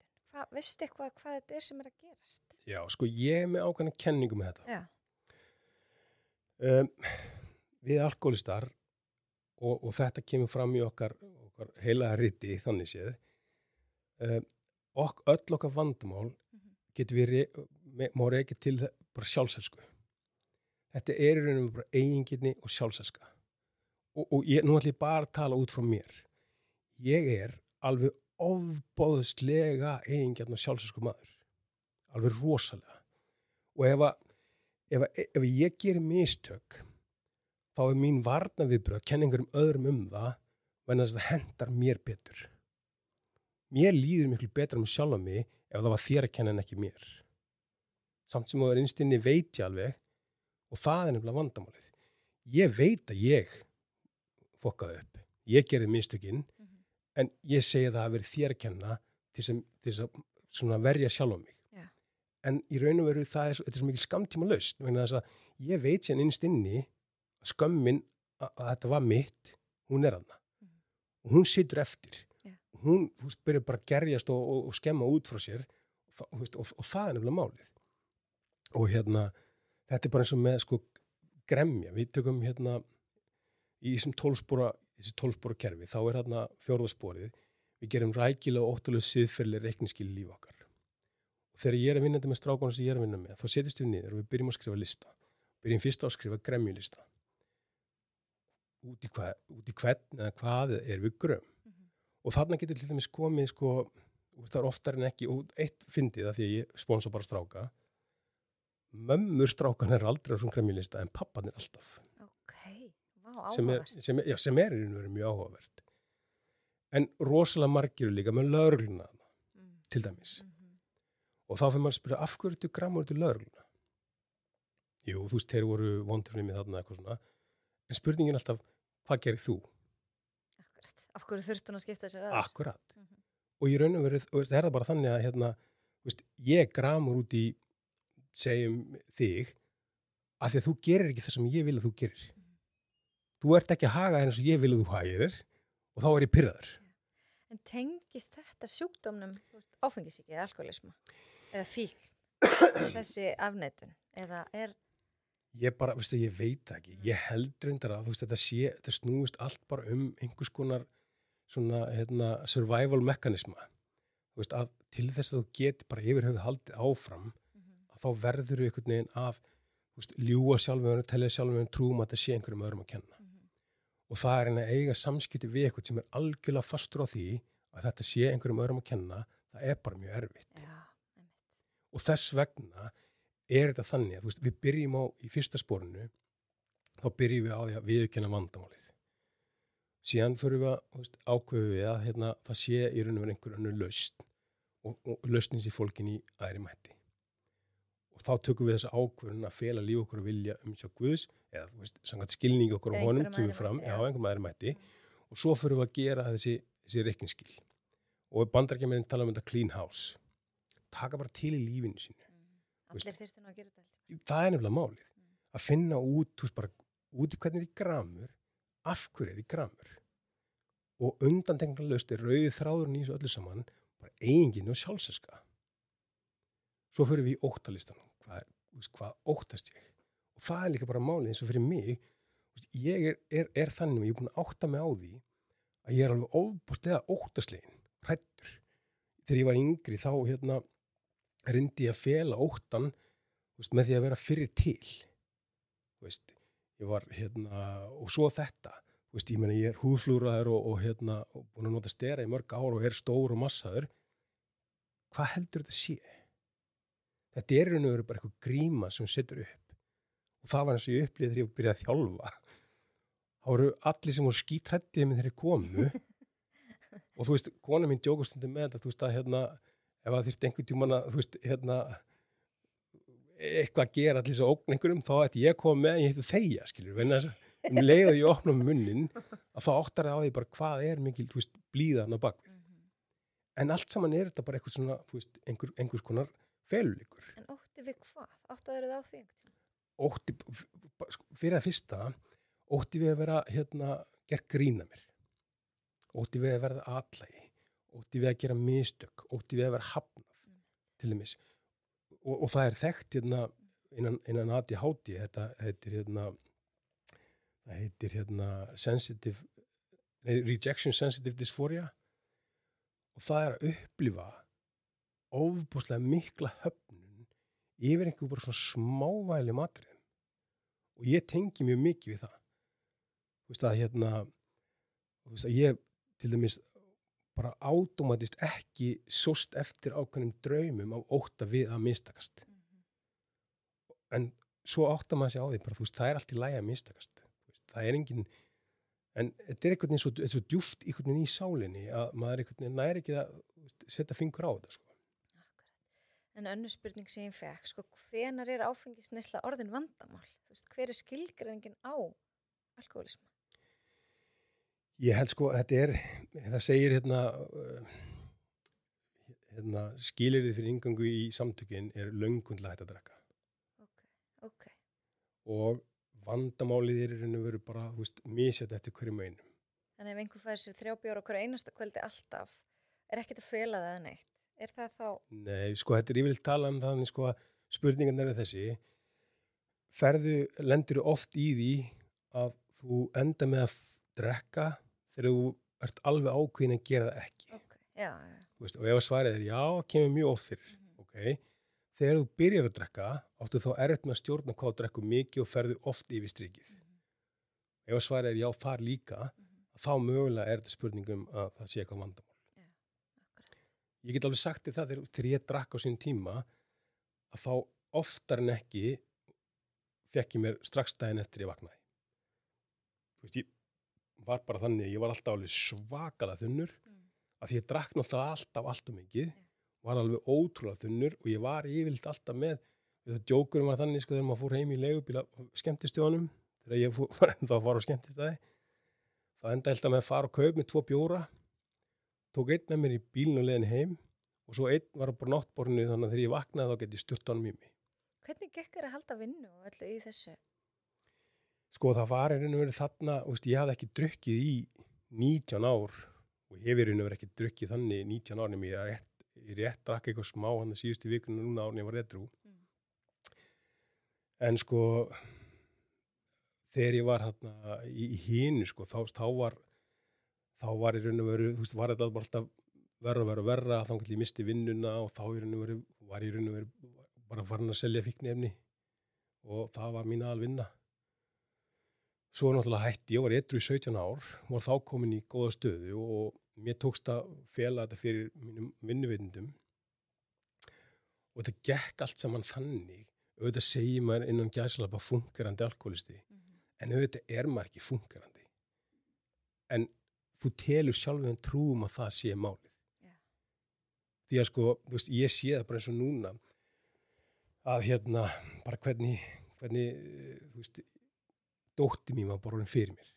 Veistu eitthvað hvað þetta sem að gerast? Já, sko ég með ákveðna kenningu með þetta. Við alkoholistar og þetta kemur fram í okkar heilaga riti þannig séð öll okkar vandamál getur við má rekja til bara sjálfselsku. Þetta í rauninni bara eigingirni og sjálfselska og nú ætlum ég bara að tala út frá mér. Ég alveg ofboðslega eigingjarn og sjálfselsku maður. Alveg rosalega. Og ef ég gerir mistök, þá mín varnarviðbrögð að kenna einhverjum öðrum það, vegna þess að það hendar mér betur. Mér líður miklu betra sjálfa mig ef það var þér að kenna en ekki mér. Samt sem það innst inni veit ég alveg, og það nefnilega vandamálið. Ég veit að ég fokkaði upp. Ég gerði mistökin, en ég segi það að verið þér að kenna til þess að svona verja sjálfa mig. en í raun og veru þetta er svo mikið skammtíma laust, vegna þess að ég veit sér innst inni að skömmin að þetta var mitt, hún er þarna. Og hún situr eftir. Hún byrjar bara að gerjast og skemma út frá sér og það er nefnilega málið. Og þetta er bara eins og með sko gremja. Við tökum í þessum 12-spora kerfi, þá er fjórða sporið. Við gerum rækilega og óttalega siðferðileg reikningsskil í líf okkar. Og þegar ég er að vinna þetta með strákunum sem ég er að vinna með, þá setjumst við niður og við byrjum að skrifa lista. Byrjum fyrst að skrifa gremjulista. Út í hvern eða hvað er við gröm. Og þarna getur til dæmis komið sko, það er oftar en ekki, og eitt fyndið að því að ég sponsa bara stráka. Mömmur strákan er aldrei á svona gremjulista en pappan er alltaf. Ok, vá, áhugavert. Sem er mjög áhugavert. En rosalega margir líka með lögregluna til dæmis. Og þá fyrir maður að spyrja, af hverju ertu gramur til lögregluna? Jú, þú veist, þeir voru vondur við mig þarna eitthvað svona. En spurningin er alltaf, hvað gerir þú? Akkurat. Af hverju þurfti hún að skipta sér aðeins? Akkurat. Og í raun og veru, það er það bara þannig að veist, ég gramur út í, segjum þig, af því að þú gerir ekki það sem ég vil að þú gerir. Þú ert ekki að haga eins og ég vil að þú hagir og þá er ég pirraður. En tengist þetta sjúkdómnum, áfengisýki eða alkoholisma eða fíkn, þessi afneitun eða er... Ég bara, veistu, ég veit ekki. Ég held reyndar að þetta snúist allt bara einhvers konar svona, survival mekanisma. Þú veist, að til þess að þú geti bara yfirhöfuð haldið áfram, að þá verður þú einhvern veginn að, þú veist, ljúga sjálfum, telja sjálfum trúum að þetta sé einhverjum öðrum að kenna. Og það er að eiga samskipti við eitthvað sem er algjörlega fastur á því að þetta sé einhverjum öðrum að kenna, það er bara mjög erfitt. Já, og þess vegna er þetta þannig að, þú veist, við byrjum í fyrsta sporinu, þá byrjum við á því að viðurkenna vandamálið. Síðan fyrir við að ákveðu við að það sé í raun og veru einhver önnur lausn og lausnin sé fólkin í æðri mætti. Og þá tökum við þessa ákvörðun að fela líf okkur og vilja umsjá Guðs, eða þú veist, samkvæmt skilningi okkur á honum sem við fram, einhverjum aðri mætti, og svo fyrir við að gera þessi reikningsskil. Og Bandaríkjamenn tala um þetta clean house. Taka bara til í lífinu sínu. Allir þyrftu nú að gera þetta. Það er nefnilega málið. Að finna út, þú veist, bara út í hvernig er í gramur, af hverju er í gramur. Og undantekningarlaust er rauði þráðurinn í þessu öllu saman, bara eigingin og sjálfsöska. Svo fyrir við í óttalistan. Hvað óttast ég? Og það er líka bara málið eins og fyrir mig. Ég er þannig og ég er búin að átta mig á því að ég er alveg ofboðslega óttaslegin, hræddur. Þegar ég var yngri þá reyndi ég að fela óttan með því að vera fyrir til. Ég var og svo þetta. Ég meina ég er húðflúraður og búin að nota stera í mörg ár og er stór og massaður. Hvað heldur þetta sé? Þetta er raun og veru bara eitthvað gríma sem setur upp. Og það var eins og ég upplýði þegar ég byrjaði að þjálfa. Það voru allir sem voru skítrættið með þeirri komu. Og þú veist, kona mín djókustundum með þetta, þú veist að ef það þyrfti einhvern tímann að, þú veist, eitthvað að gera allir svo ógn einhverjum, þá ætti ég að koma með en ég hætti þegja, skilur. Venna þess að leið og ég opna með munnin, að þá áttar það á því bara hvað er mikil, þú veist, blíðan á bakvið. En allt saman er þetta bara eitthvað svona, þú veist, einhvers konar feluleikur. En ótti við hvað? Áttaður það á því einhvern tíma? Ótti, fyrir það fyrsta, ótti við að vera, gert grína mér. Ótti við að verða atlægi. Ótti við að gera mistök. Ótti við að vera hafnað, til dæmis. Og það er þekkt, innan ADHD, þetta heitir, rejection sensitive dysphoria. Og það er að upplifa ofboðslega mikla höfnun yfir einhver bara svona smávæli matriðum. Og ég tengi mjög mikið við það. Þú veist að ég til dæmis bara átómatist ekki sóst eftir ákveðnum draumum af ótta við að mistakast. En svo áttar maður sig á því bara, þú veist, það er allt í lagi að mistakast. Það er engin, en þetta er einhvern veginn svo djúpt einhvern veginn í sálinni að maður einhvern veginn næri ekki að setja fingur á þetta, sko. En önnur spurning sem ég fekk, sko, hvenær er áfengisneysla orðin vandamál? Þú veist, hver er skilgreiningin á alkohólisma? Ég held, sko, það segir skilyrðið fyrir ingangu í samtökin löngundlega hægt að drekka. Ok. Og vandamálið í raun og veru bara, misjætt eftir hverjum einum. Þannig ef einhver fær sér 3 bjóra hverju einasta kvöldi alltaf, ekkert að fela það eða neitt. Það þá? Nei, þetta yfirleitt tala þannig, spurningan þessi, lendur oft í því að þú enda með að drekka þegar þú ert alveg ákveðin að gera það ekki. Ok, já. Og ef svarið já, kemur mjög oft fyrir. Ok, þegar þú byrjar að drekka, áttu þá erfitt með að stjórna hvað þú drekkur mikið og ferðu oft yfir strikið. Ef svarið já, þar líka, þá mögulega þetta spurningum að það sé eitthvað vandamál. Já, akkurat. Ég get alveg sagt þér það þegar ég drakk á sín tíma, að þá oftar en ekki fekk ég mér strax daginn eftir ég vaknaði. Ég var bara þannig, ég var alltaf alveg svakalega þunnur, af því ég drakk náttúrulega alltaf mikið, var alveg ótrúlega þunnur og ég var yfirleitt alltaf með, þetta djókurum var þannig, þegar maður fór heim í leigubíla skemmtistjónum, þegar ég var á skemmtistæði, það enda alltaf með að fara og kaup með 2 bjóra, tók einn með mér í bílinn og leiðin heim og svo einn var bara náttborinu, þannig að þegar ég vaknaði þá geti ég stutt honum í mig. Hvernig gekk þér að halda vinnu og öllu í þessu? Það var í raun og veru þarna, ég hafði ekki drukkið í 19 ár og hef í raun og veru ekki drukkið þannig 19 ár nema ég rétt drakk eitthvað smá hann að síðustu vikunum núna árni ég var edrú. En þegar ég var þarna í hinu, þá var í raun og veru, var þetta alltaf verra, þá ég misti vinnuna og þá var ég í raun og veru bara farin að selja fíkniefni og það var mín aðalvinna. Svo náttúrulega hætti, ég var edrú í 17 ár, var þá komin í góða stöðu og mér tókst að fela þetta fyrir mínum vinnuveitendum og þetta gekk allt saman þannig, auðvitað segir maður innan gæsalappa fungerandi alkoholisti, en auðvitað maður ekki fungerandi. En þú telur sjálfum trúum að það sé málið. Yeah. Því að ég sé það bara eins og núna, að bara hvernig dóttir mín var bara orðin fyrir mér.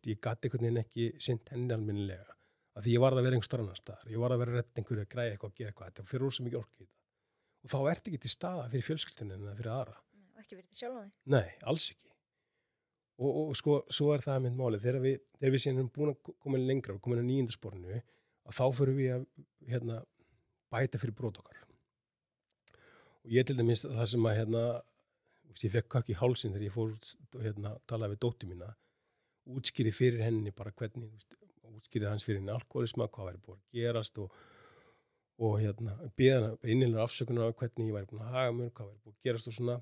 Ég gat einhvern veginn ekki sinnt henni almennilega. Af því ég varð að vera einhver annar staðar. Ég varð að vera að redda einhverju að græja eitthvað, gera eitthvað. Þetta fyrir rosa mikið orku í þetta. Og þá ertu ekki til staða fyrir fjölskyldunni en fyrir aðra. Og ekki verið til sjálf á því? Nei, alls ekki. Og svo það mynd málið. Þegar við síðan erum búin að koma lengra og komin á 9. sporinu, að þá fyrir við að bæta fyrir brot okkar. Og ég til dæmis það sem að ég fekk kökk í hálsinn þegar ég fór talaði við dóttur mína, útskýrði fyrir henni bara hvernig, útskýrði hans fyrir henni alkoholisma, hvað væri búin að gerast og biði hana innilega afsökunar á hvernig ég væri búin að haga mér, hvað væri búin að gerast og svona,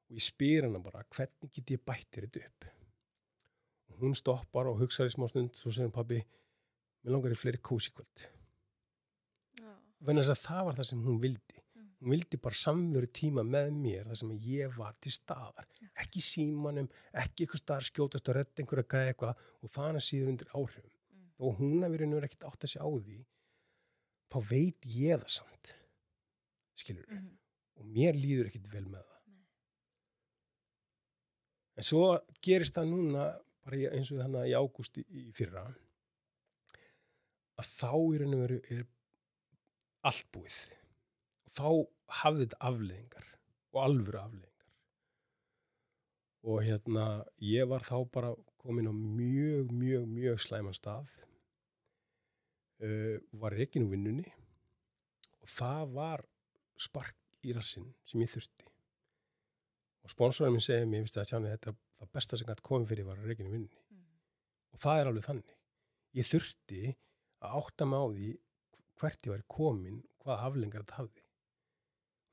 og ég spyr hana bara, hvernig get ég bætt þér þetta upp? Og hún stoppar og hugsaði smá stund, svo segir pabbi, mér langar í fleiri kósíkvöld. Vegna þess að það var það sem hún vildi. Hún vildi bara samveru tíma með mér þar sem ég var til staðar. Ekki símanum, ekki eitthvað staðar skjótast að redda einhverja græða eitthvað og þannig síður undir áhrifum. Og hún hafi verið ekkert átt að segja á því, þá veit ég það samt. Skilur. Og mér líður ekkert vel með það. En svo gerist það núna, bara eins og þannig í ágúst í fyrra, að þá í raun og veru allt búið. Og þá hafði þetta afleiðingar og alvöru afleiðingar. Og ég var þá bara komin á mjög slæman stað. Var rekinn úr vinnunni og það var spark í rassinn sem ég þurfti. Og sponsorinn minn segir mér, þetta það besta sem gæti komið fyrir var að rekinn úr vinnunni. Og það alveg þannig. Ég þurfti að átta mig á því hvert ég væri komin, hvaða afleiðingar þetta hafði.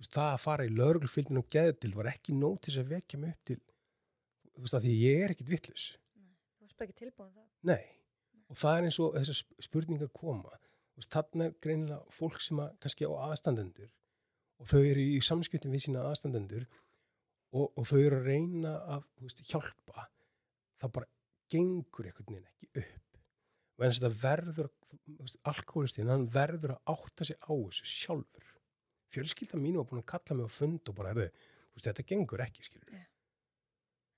Það að fara í lögreglufylgdina og geðdeild var ekki nóg til að vekja mig upp til, því ég ekkert vitlaus. Þú varst bara ekki tilbúin það? Nei. Og það eins og þessar spurningar koma. Þarna greinilega fólk sem kannski á aðstandendur og þau eru í samskiptum við sína aðstandendur og þau eru að reyna að hjálpa. Það bara gengur einhvern veginn ekki upp. Vegna þess að verður, alkoholistinn, hann verður að átta sig á þessu sjálfur. Fjölskyldan mín var búin að kalla mig á fund og bara, þetta gengur ekki, skilur. Ja.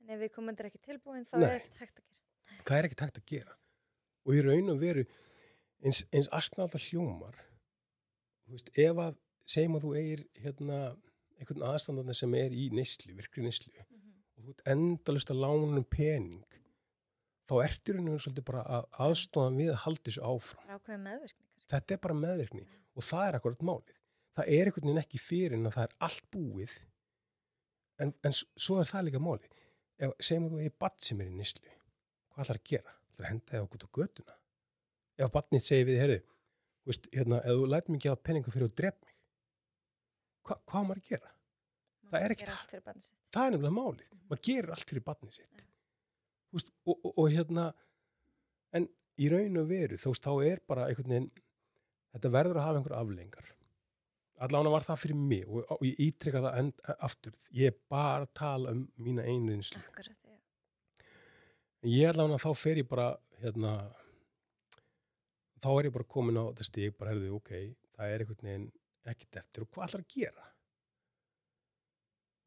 En ef við komum ekki tilbúin, þá ekkert hægt að gera. Það ekkert hægt að gera. Og í raun og veru, eins astnalda hljómar, ef að segjum að þú eigir einhvern aðstandandi sem í neyslu, virkri neyslu og þú ert endalaust að lána honum pening, þá ertu rauninu svolítið bara að aðstofa við að halda þessu áfram. Ákveðin meðvirkni. Þetta bara meðvirkni og það akkurat málið. Það einhvern veginn ekki fyrir en að það allt búið en svo það líka málið. Segjum að þú eigir barn sem í neyslu, hvað ætlar að gera? Það henda þig á út á götuna. Ef barnið segir við, heyrðu, ef þú lætur mig ekki hafa peninga fyrir að drepa mig, hvað maður að gera? Það er ekki það. Það er nefnilega málið. Maður gerir allt fyrir barnið sitt. En í raun og veru, þá er bara einhvern veginn, þetta verður að hafa einhver afleiðingar. Allavega var það fyrir mig og ég ítreka það aftur. Ég bara að tala mína einu reynslu. Akkurat, já. Ég allavega þá fer ég bara, þá ég bara komin á þetta stig, bara herðu, ok, það er einhvern veginn ekkert eftir og hvað ætlar að gera?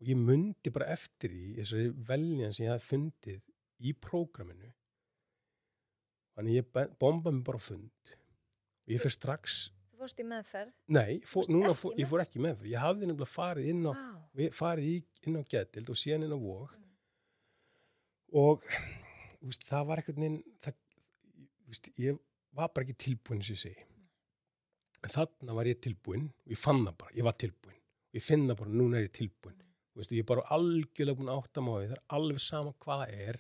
Og ég mundi bara eftir því, þessari veljan sem ég hafði fundið í prógraminu. Þannig ég bombaði mig bara á fund og ég fer strax. Þú fórst í meðferð? Nei, ég fór ekki í meðferð. Ég hafði nefnilega farið inn á Geðdeild og síðan inn á Vog. Og það var einhvern veginn, ég var bara ekki tilbúin sem ég segi. En þarna var ég tilbúin og ég fann það bara, ég var tilbúin. Og ég finn það bara, núna er ég tilbúin. Ég er bara algjörlega búin að átta mig á því, það er alveg sama hvað það er.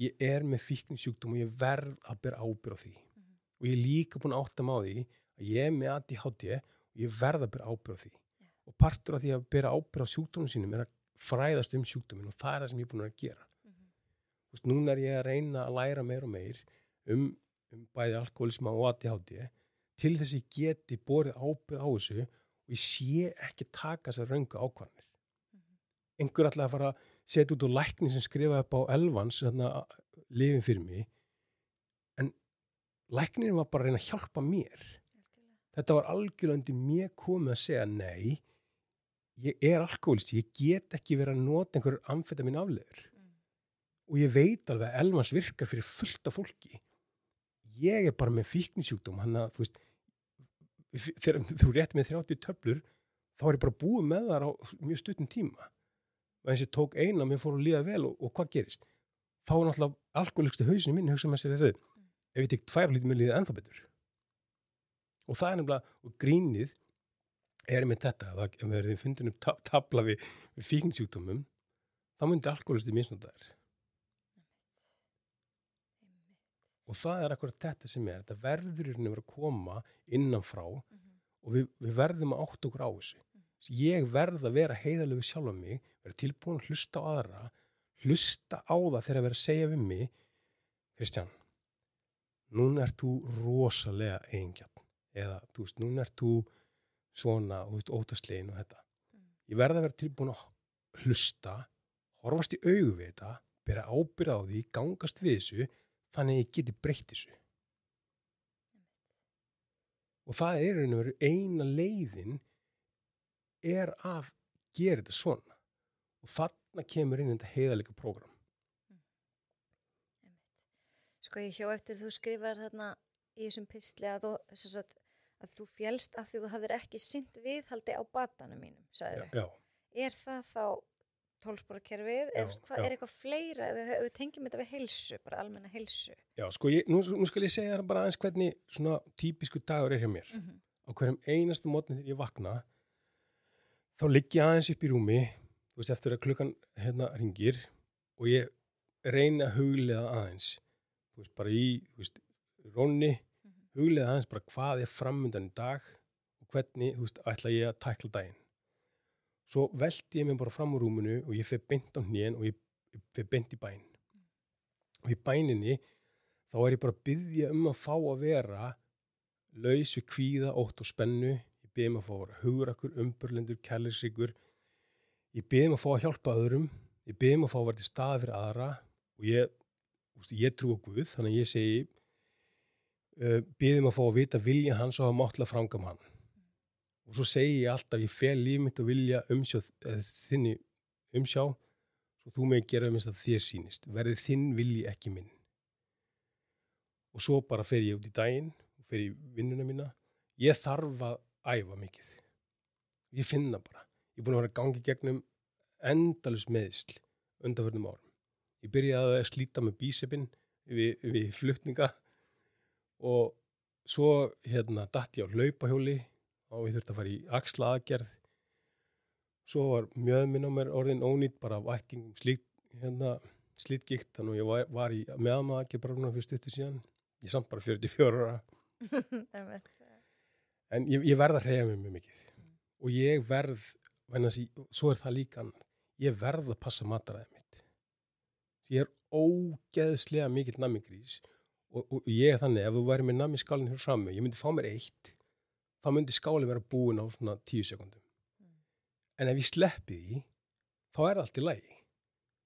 Ég er með fíknisjúkdóm og ég verð að bera ábyrgð á því. Og ég er líka búin að átta mig á því að ég er með ADHD og ég verð að bera ábyrgð á því. Og partur af því að bera ábyrgð á sjúkdómum sínum er að fræðast sjúkdóminn og það er það sem ég er búin að gera. Núna er ég að reyna að læra meir og meir bæði alkoholisma og ADHD til þess að ég geti borið ábyrgð á þessu og ég sé ekki taka þessar röngu ákvarðanir. Einhver ætlaði að fara að setja út á lækni sem skrifaði upp á Elvans lyfin fyrir mig, en læknirinn var bara að reyna að hjálpa mér. Þetta var algjörlega undir mér komið að segja nei, ég er alkoholisti, ég get ekki verið að nota einhverjur amfetamin afleiður. Og ég veit alveg að Elvans virkar fyrir fullt af fólki. Ég er bara með fíknisjúkdóm, þegar þú rétt með 30 töflur, þá er ég bara búið með þar á mjög stuttum tíma. Og eins og ég tók eina, mér fór að líða vel og hvað gerist? Þá er náttúrulega alkoholiksti hausinu minn, hugsa með sér ef ég tek 2 lítið mér líða ennþá betur. Og það er nefnilega, og grínið er með þetta, ef við erum fundin upp tafla við fíknisjúkdómum, þá myndi alkoholisti misnota þær. Og það er akkurat þetta sem er, þetta verður í að koma innanfrá og við verðum að átta okkur á þessu. Ég verð að vera heiðarlegur sjálf af mig, vera tilbúin að hlusta á aðra, hlusta á það þegar að vera að segja við mig, Kristján, núna ert þú rosalega eigingjarn, eða núna ert þú svona óttaslegin og þetta. Ég verð að vera tilbúin að hlusta, horfast í augu við þetta, bera ábyrgð á því, gangast við þessu, þannig að ég geti breytt þessu. Og það er eina leiðin er að gera þetta svona. Og þarna kemur inn þetta heiðarleika prógram. Sko ég hjó eftir þú skrifar þarna í þessum pistli að þú fjælst af því þú hafðir ekki sinnt viðhaldi á batanum mínum, sagðirðu. Já. Er það þá tólsporakerfið, er eitthvað fleira, við tengjum þetta við heilsu, bara almenna heilsu? Já, sko, nú skal ég segja þér bara aðeins hvernig svona típisku dagur er hjá mér. Á hverjum einasta morgni þegar ég vakna, þá ligg ég aðeins upp í rúmi, eftir að klukkan hringir og ég reyni að hugleiða aðeins, bara í rónni, hugleiða aðeins bara hvað er framundan í dag og hvernig, ætla ég að tækla daginn. Svo velti ég mig bara fram úr rúminu og ég fer beint á hnén og ég fer beint í bæn. Og í bæninni þá er ég bara að biðja að fá að vera laus við kvíða, ótt og spennu. Ég biðja að fá að vera hugrakkur, umburlendur, kærleiksríkur. Ég biðja að fá að hjálpa öðrum. Ég biðja að fá að vera til staðar fyrir aðra. Og ég trú á Guð, þannig að ég segi biðja að fá að vita vilja hans og hafa máttlega framkvæma hann. Og svo segi ég alltaf, ég fel líf mitt og vilja þinni umsjá, svo þú megir gera minnst að þér sýnist. Verði þinn vilji ekki minn. Og svo bara fer ég út í daginn, fer í vinnuna mína. ég þarf að æfa mikið. Ég finn það bara. Ég er búin að vera að gangi gegnum endalaus meiðsl undanförnum árum. Ég byrjaði að slíta með bísepinn við flutninga og svo datt ég á hlaupahjóli og ég þurfti að fara í axlaaðgerð. Svo var mjöð minn á mér orðin ónýtt bara af ættingum slítgikt, þannig að ég var í meðamaðagerð bara núna fyrir stuttu síðan. Ég samt bara 44 ára. En ég verð að hreyfa mig mjög mikið. Og ég verð, svo það líka annar, ég verð að passa mataræðið mitt. Ég er ógeðslega mikill nammigrís og ég þannig, ef þú væri með nammi skálinn fyrir frammi, ég myndi fá mér 1, þá myndi skálinn vera búin á svona 10 sekúndum. En ef ég sleppi því, þá er það allt í lagi.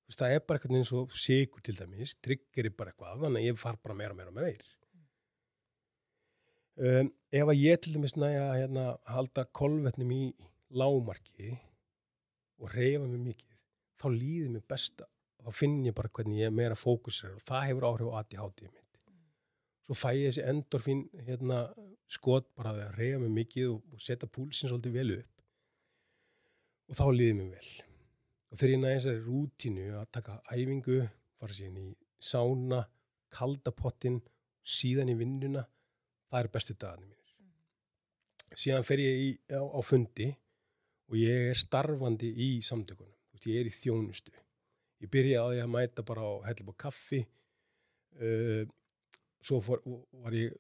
Það er bara eitthvað eins og sykur til dæmis, tryggeri bara eitthvað, þannig að ég far bara meira með meir. Ef að ég til dæmis næja að halda kolvetnum í lágmarki og hreyfa mig mikið, þá líður mér best, þá finn ég bara hvernig ég er meira fókusir og það hefur áhrif á ADHD-ið mitt. Svo fæ ég þessi endorfín skot bara að hreyfa mig mikið og setja púlsinn svolítið vel upp og þá líður mér vel. Og þegar ég næði þessari rútínu að taka æfingu, fara síðan í sána, kalda pottinn, síðan í vinnuna, það eru bestu dagarnir mínir. Síðan fer ég á fundi og ég er starfandi í samtökunum. Ég er í þjónustu. Ég byrjaði á því að mæta bara á hella upp á kaffi. Svo var ég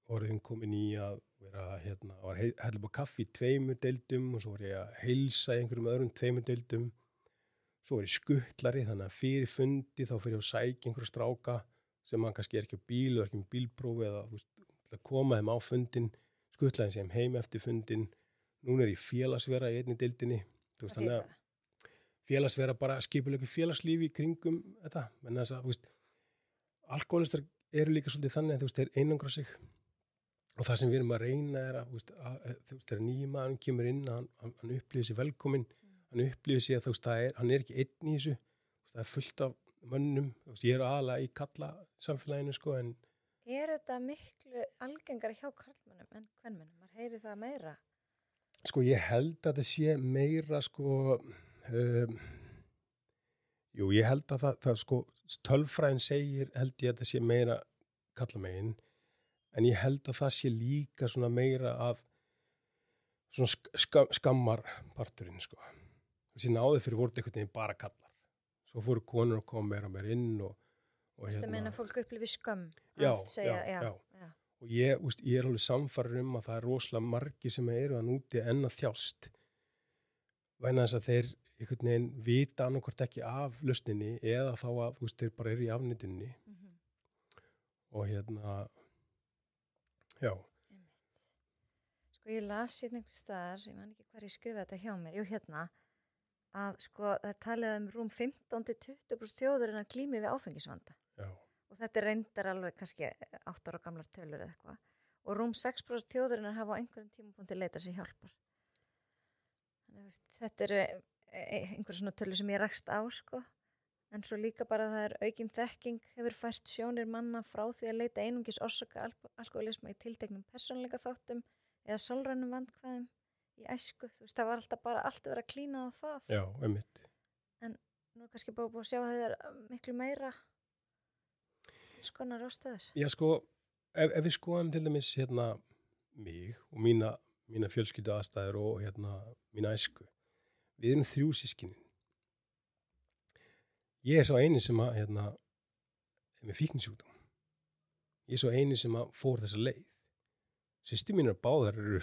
orðin komin í að vera var hella upp á kaffi í 2 deildum og svo var ég að heilsa í einhverjum öðrum 2 deildum. Svo er ég skuttlari, þannig að fyrir fundi þá fyrir ég að sækja einhverja stráka sem hann kannski er ekki á bíl og ekki með bílprófi eða að koma þeim á fundin, skuttlaði sem heim eftir fundin. Núna er ég félagsvera í einni deildinni. Þannig að félagsvera bara skipulega félagslífi í kringum þetta. En þess að alkoholistar eru líka svolítið þannig að þeir einangra sig. Og það sem við erum að reyna er að þegar nýjum maður kemur inn, hann upplifir sig velkominn. Hann upplifir sig að hann er ekki einn í þessu. Það er fullt af mönnum. Ég er aðalega í kalla samfélaginu en er þetta miklu algengara hjá karlmönnum en kvenmönnum? Maður heyri það meira. Ég held að þetta sé meira jú, ég held að það tölfræðin segir held ég að þetta sé meira kallamegin, en ég held að það sé líka svona meira af svona skammarparturinn Þessi náði fyrir voru einhvern veginn bara kallar. Svo fóru konur að koma meira og meira inn og Þetta meina fólk upplifir skömm já. Og ég er alveg samfærður að það er rosalega margir sem eru að núti enn að þjást vegna þess að þeir einhvern veginn vita annarkvort ekki af lausninni eða þá að þeir bara eru í afnýtinni og já. Ég las einhver staðar, ég man ekki hvað ég skrifaði þetta hjá mér, að það er talið rúm 15-20% þjóðarinnar glími við áfengisvanda. Já. Og þetta er reyndar alveg kannski 8 ára gamlar tölur eða eitthvað. Og rúm 6% þjóðarinnar hafa á einhverjum tímapunkti leitað sér hjálpar. Þannig þetta eru einhver svona tölur sem ég rakst á, En svo líka bara það er aukin þekking hefur fært sjónir manna frá því að leita einungis orsaka alkoholisma í tilteknum persónuleika þáttum eða sálrænum vandkvæðum í æsku. Það var alltaf bara allt verið að klína á það. Já, einmitt. En nú er kannski búið að sjá að það er miklu meira skonar ástæður. Já, ef við skoðum til dæmis mig og mína fjölskyldu aðstæður og mína æsku. Við erum 3 systkinin. Ég er svo eini sem að er með fíknisjúkdóm. Ég er svo eini sem að fór þessa leið. Systur mínar báðar eru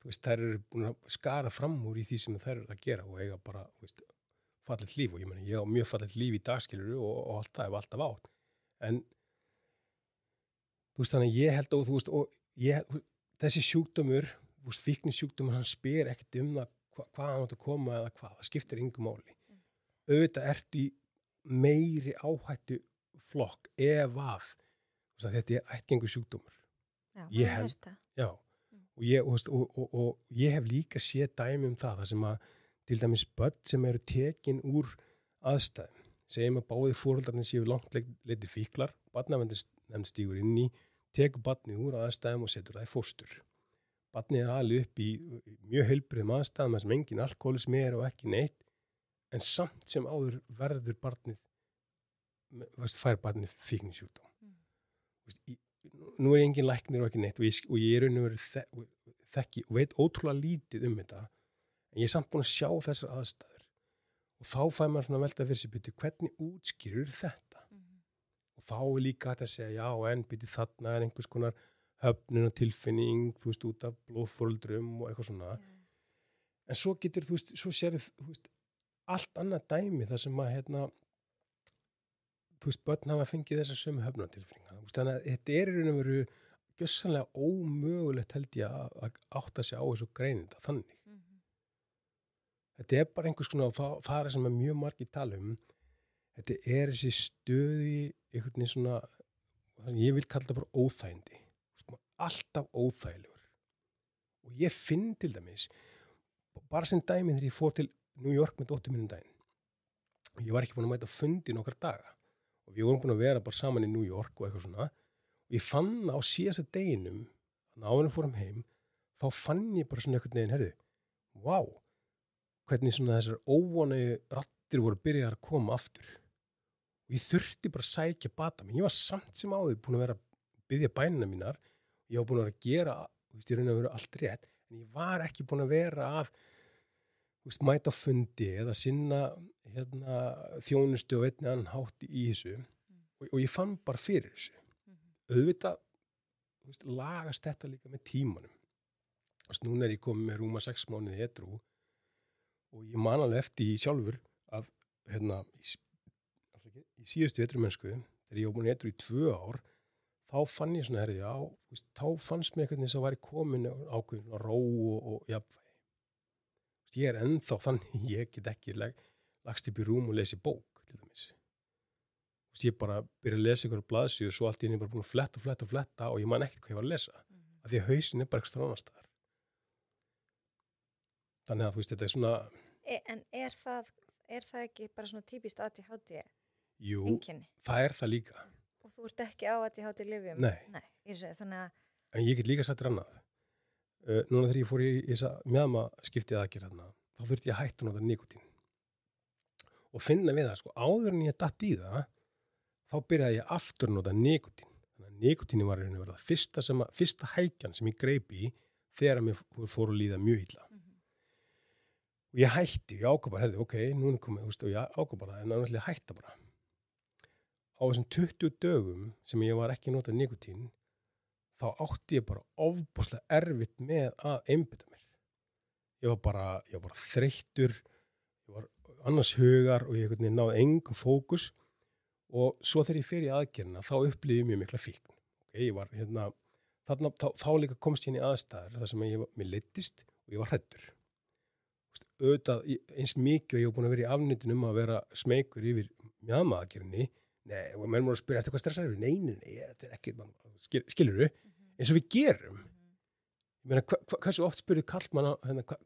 þær eru búin að skara fram úr í því sem þær eru að gera og eiga bara fallegt líf og ég á mjög fallegt líf í dagskiluru og allt það hef alltaf átt. En þannig ég held og þessi sjúkdómur, fíknisjúkdómur, hann spyr ekkert það hvað hann átt að koma eða hvað, það skiptir engu máli. Auðvitað ertu í meiri áhættu flokk ef að þetta er ættgengur sjúkdómur. Já, ég held það. Já, og ég hef líka séð dæmi það sem að til dæmis börn sem eru tekin úr aðstæðum, segjum að báðir foreldrarnir séu langt leiti fíklar, barnaverndin stígur inn í, tekur barnið úr aðstæðum og setur það í fóstur. barnið er alveg upp í mjög heilbrigðum aðstæðum sem engin alkoholismi og ekki neitt, en samt sem áður verður barnið, fær barnið fíknisjúkdóm. Nú er engin læknir og ekki neitt og ég raun og veru þekki og veit ótrúlega lítið þetta, en ég er samt búin að sjá þessar aðstæður og þá fær maður svona velta fyrir sig, byrju, hvernig útskýrur þetta? Og þá er líka hægt að segja, já, en byrju, þarna er einhvers konar höfnun og tilfinning, þú veist, út af blóðforeldrum og eitthvað svona. En svo getur, þú veist, svo sérðu, þú veist, allt annað dæmi þar sem að, þú veist, börn hafa fengið þessar sömu höfnunartilfinninga. Þannig að þetta er í raun og veru gjörsamlega ómögulegt held ég að átta sig á þessu greininda þannig. Þetta er bara einhvers konar, og það er sem að mjög margir tala þetta er þessi stöði, einhvern veginn svona, ég vil kalla það bara óþægindi. Alltaf óþægilegur. Og ég finn til dæmis, bara sem dæmi þegar ég fór til New York með dóttur mínum daginn. Ég var ekki búin að mæta á fundi nokkra daga. Og við vorum búin að vera bara saman í New York og eitthvað svona. Og ég fann á síðasta deginum, þannig að áður fórum heim, þá fann ég bara svona einhvern veginn, herðu, vá, hvernig svona þessar óvonegu raddir voru byrjaðar að koma aftur. Og ég þurfti bara að sækja bata mig. Ég var samt sem áður búin að vera að biðja bænina mínar. Ég var búin að vera að gera, þú veist, ég raun að vera allt rétt, en ég var ekki búin að vera að, þú veist, mæta á fundi eða sinna þjónustu og einni annan hátt í þessu. Og ég fann bara fyrir þessu. Auðvitað, þú veist, lagast þetta líka með tímanum. Þú veist, núna er ég komið með rúma 6 mánuði edrú og ég man alveg eftir í sjálfur að, í síðustu edrumennsku, þegar ég var búin edrú í 2 ár, þá fann ég svona, já, veist, þá fannst mér einhvern veginn sem að væri komin ákveðin ró og jafnvægi. Ég er ennþá þannig, ég get ekki lagst upp í rúm og lesi bók, til dæmis. Ég bara byrja að lesa ykkur blaðsíðu og svo allt í einu bara búin að fletta og ég man ekkert hvað ég var að lesa. Af því að hausinn er bara ekstra annar staðar. Þannig að, þú veist, þetta er svona... En er það ekki bara svona típist ADHD? Jú, einkenni? Það er það líka. Og þú ert ekki á ADHD-lyfjum? Nei. Ég segi, þannig að... En ég get líka sagt annað. Núna þegar ég fór í þessa mjadmaskiptið aðgerð þarna, þá þurfti ég að hætta að nota nikótín. Og finna við það, sko, áður en ég datt í það, þá byrjaði ég aftur að nota nikótín. Þannig að nikótíni var að vera það fyrsta hækjan sem ég greip í þegar mér fór að líða mjög illa. Og ég hætti, ég ákvað bara, ok, nú er komið, þú veist, og ég ákvað bara, en náttúrulega hætta bara. Á þessum 20 dögum sem ég var ekki að nota nikótín, þá átti ég bara ofboðslega erfitt með að einbeita mér. Ég var bara þreyttur, ég var annars hugar og ég náði engum fókus og svo þegar ég fer í aðgerðina þá upplýði ég mjög mikla fíkn. Okay, ég var þá líka komst ég inn í aðstæður þar sem mér leiddist og ég var hræddur. Auðvitað eins mikið og ég var búin að vera í afnýtun að vera smeykur yfir mjadmaaðgerðinni. Nei, og menn voru að spyrja eftir hvað stressaður við. Nei, þetta er ekki, skilurðu, eins og við gerum. Ég meina, hversu oft spurðu kallmann á,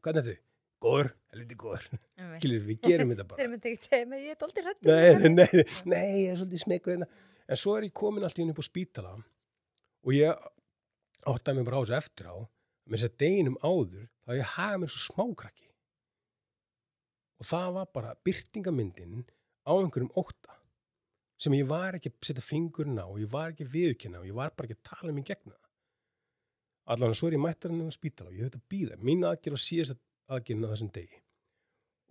hvað er þau? Góður, helviti góður. Skilurðu, við gerum þetta bara. Þeir myndi ekki segja mig, ég er dálítið hræddur. Nei, ég er svolítið smeykur hérna. En svo er ég komin alltaf inn upp á spítala og ég áttaði mig bara á þessu eftir á, með þess að deginum áður, þá ég hafa mér svo smákrakki. Og það var bara birtingamyndin á einhverjum ótta sem ég var ekki að setja fingurinn á og ég var ekki að viðurkenna og ég var bara ekki að tala mig gegn það. Allavega svo er ég mættur hann á spítala og ég höfði að bíða. Mín aðgerð var síðast aðgerðin á þessum degi.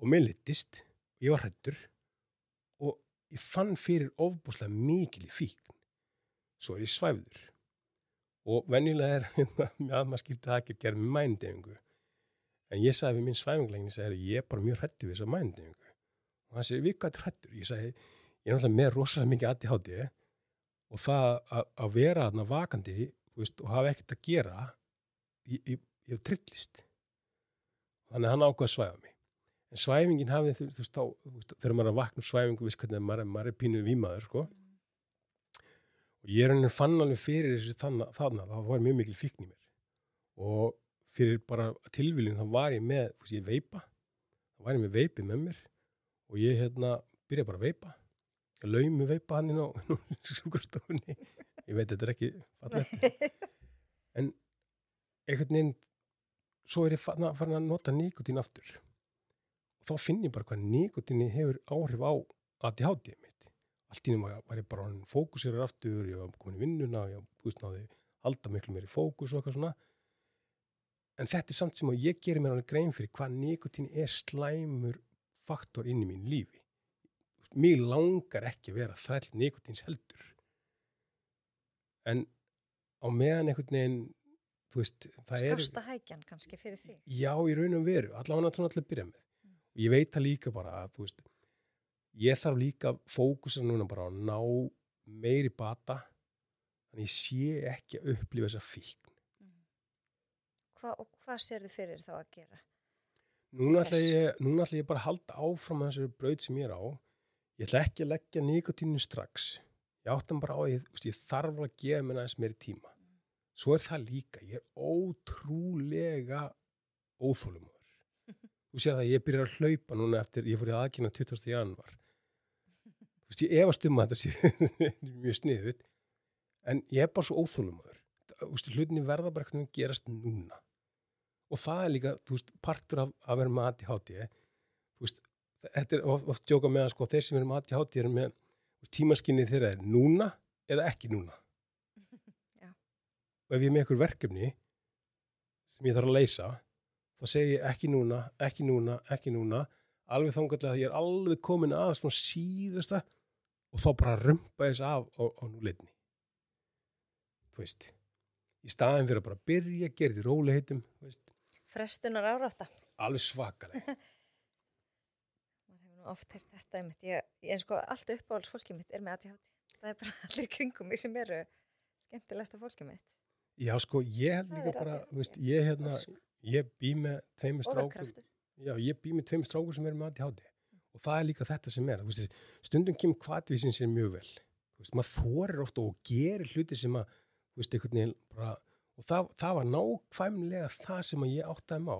Og mér leiddist, ég var hræddur og ég fann fyrir ofboðslega mikil í fíkn. Svo er ég svæfður. Og venjulega maður skipta aðgerð gerð með mænudeyfingu. En ég sagði við minn svæfingalækni, ég er bara mjög hræddur við þessa mænudeyfingu. Og hann segi, við hvað er hræddur? Ég sagði, ég er náttúrulega með rosalega mikið ADHD og það að vera þarna vakandi, þú veist, og hafa ekkert að gera, ég hef trillist. Þannig að hann ákvað að svæfa mig. En svæfingin hafði, þú veist, þegar maður er að vakna úr svæfingu, viss hvernig maður er pínu vímaður, sko. Og ég fann alveg fyrir þessu þannig, það var mjög mikil fíkn í mér. Og fyrir bara tilviljun þá var ég með, ég veipa, þá var ég með veipið með mér og ég byrjaði bara að veipa. Ég laumi veipa hann inn á sjúkrastofunni. Ég veit, þetta er ekki fallegt. En einhvern veginn svo er ég farin að nota nikotín aftur. Og þá finn ég bara hvað nikotíni hefur áhrif á ADHD mitt. Allt í einu var ég bara fókusirar aftur, ég var komin í vinnuna, ég náði halda miklu meiri fókus og eitthvað svona. En þetta samt sem að ég gerir mér alveg grein fyrir hvað nikotín slæmur faktor inn í mín lífi. Mér langar ekki að vera þræll nikotíns heldur. En á meðan einhvern veginn, það Skásta hækjan kannski fyrir því. Já, í raun og veru, allavega svona allir byrja með. Og ég veit það líka bara að, ég þarf líka að fókusa núna bara að ná meiri bata, þannig ég sé ekki að upplifa þessa fíkn. Hvað sér þið fyrir þá að gera? Núna ætla ég bara að halda áfram að þessu braut sem ég á. Ég ætla ekki að leggja nikotínu strax. Ég áttam bara á, ég þarf að gefa mér aðeins meiri tíma. Svo er það líka, ég er ótrúlega óþolinmóður. Þú sér það, ég byrjar að hlaupa núna eftir, ég fór í aðkynna 20. janúar. Ég efast að þetta sé mjög sniðugt, en ég er bara svo óþolinmóður. Hlutinni verða bara eitthvað að gerast núna. Og það er líka, partur af að vera með ADHD. Þetta er oft djóka með að þeir sem eru með ADHD eru með tímaskinnið þeirra er núna eða ekki núna. Og ef ég er með einhver verkefni sem ég þarf að leysa, þá segi ég ekki núna, ekki núna, ekki núna, alveg þangað að ég er alveg komin að svona síðasta og þá bara rumpa þess af á núleitni. Í staðinn fyrir að bara byrja, gera því róliheitum. Frestunar árátta. Alveg svakalega. Maður hefur oft heyrt þetta einmitt. Ég allt uppáhalds fólkið mitt er með ADHD. Það er bara allir kringum mig sem eru skemmtilegasta fólkið mitt. Já, ég held líka bara, ég bý með tveimur strákum. Já, ég bý með tveimur strákum sem eru með ADHD. Og það er líka þetta sem er. Stundum kemur hvatvísin sér mjög vel. Maður þorir ofta og gerir hluti sem að, einhvern veginn bara, og það var nákvæmlega það sem að ég áttaði á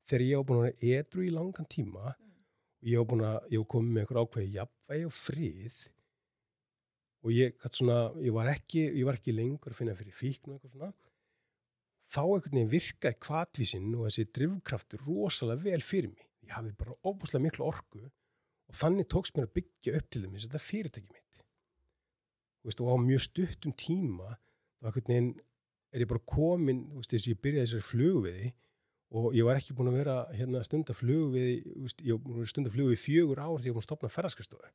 þegar ég var búin að vera edrú í langan tíma og ég var komið með einhver ákveði jafnvægi og frið og ég var ekki lengur að finna fyrir fíkn og eitthvað svona. Þá einhvern veginn virkaði hvatvísinn og þessi drifkraftur rosalega vel fyrir mig. Ég hafði bara óbúslega miklu orku og þannig tókst mér að byggja upp til þeim þetta fyrirtæki mitt. Og á mjög stuttum tíma þá einhvern veginn er ég bara komin, þess að ég byrjaði þessari flugveiði og ég var ekki búin að vera stunda flugveiði, ég var búin að stunda flugveiði 4 ár þegar ég var búin að stofna ferðaskristofu.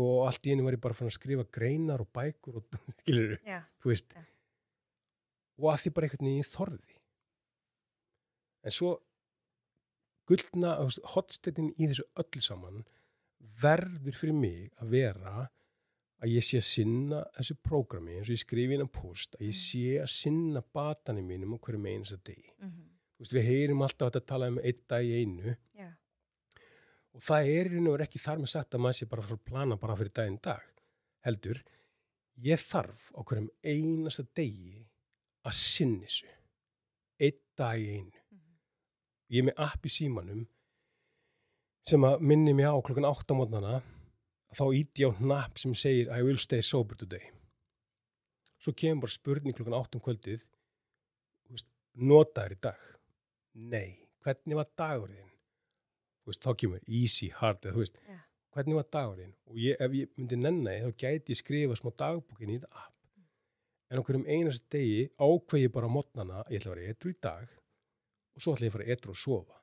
Og allt í einu var ég bara fann að skrifa greinar og bækur og skilurðu, og að því bara einhvern veginn ég þorði. En svo gullna, hotsteitin í þessu öllu saman verður fyrir mig að vera að ég sé að sinna þessu prógrami eins og ég skrifi innan post, að ég sé að sinna batanum mínum á hverjum einasta degi. Við heyrum alltaf að tala um 1 dag í einu. Já. Og það er í raun og veru ekki þar með sagt að maður sé bara að plana bara fyrir daginn dag. Heldur, ég þarf á hverjum einasta degi að sinna þessu. 1 dag í einu. Ég er með app í símanum sem að minni mig á klukkan 8 á morgnana, þá íti ég á hnapp sem segir I will stay sober today. Svo kemur bara spurning klukkan 8 kvöldið, notaður í dag? Nei. Hvernig var dagurinn? Þá kemur easy, hard, hvernig var dagurinn? Og ef ég myndi nenni, þá gæti ég skrifa smá dagbókin í þetta app. En á hverjum einast degi ákveð ég bara á morgnana, ég ætla að vera edrú í dag og svo ætla ég að fara edrú að sofa.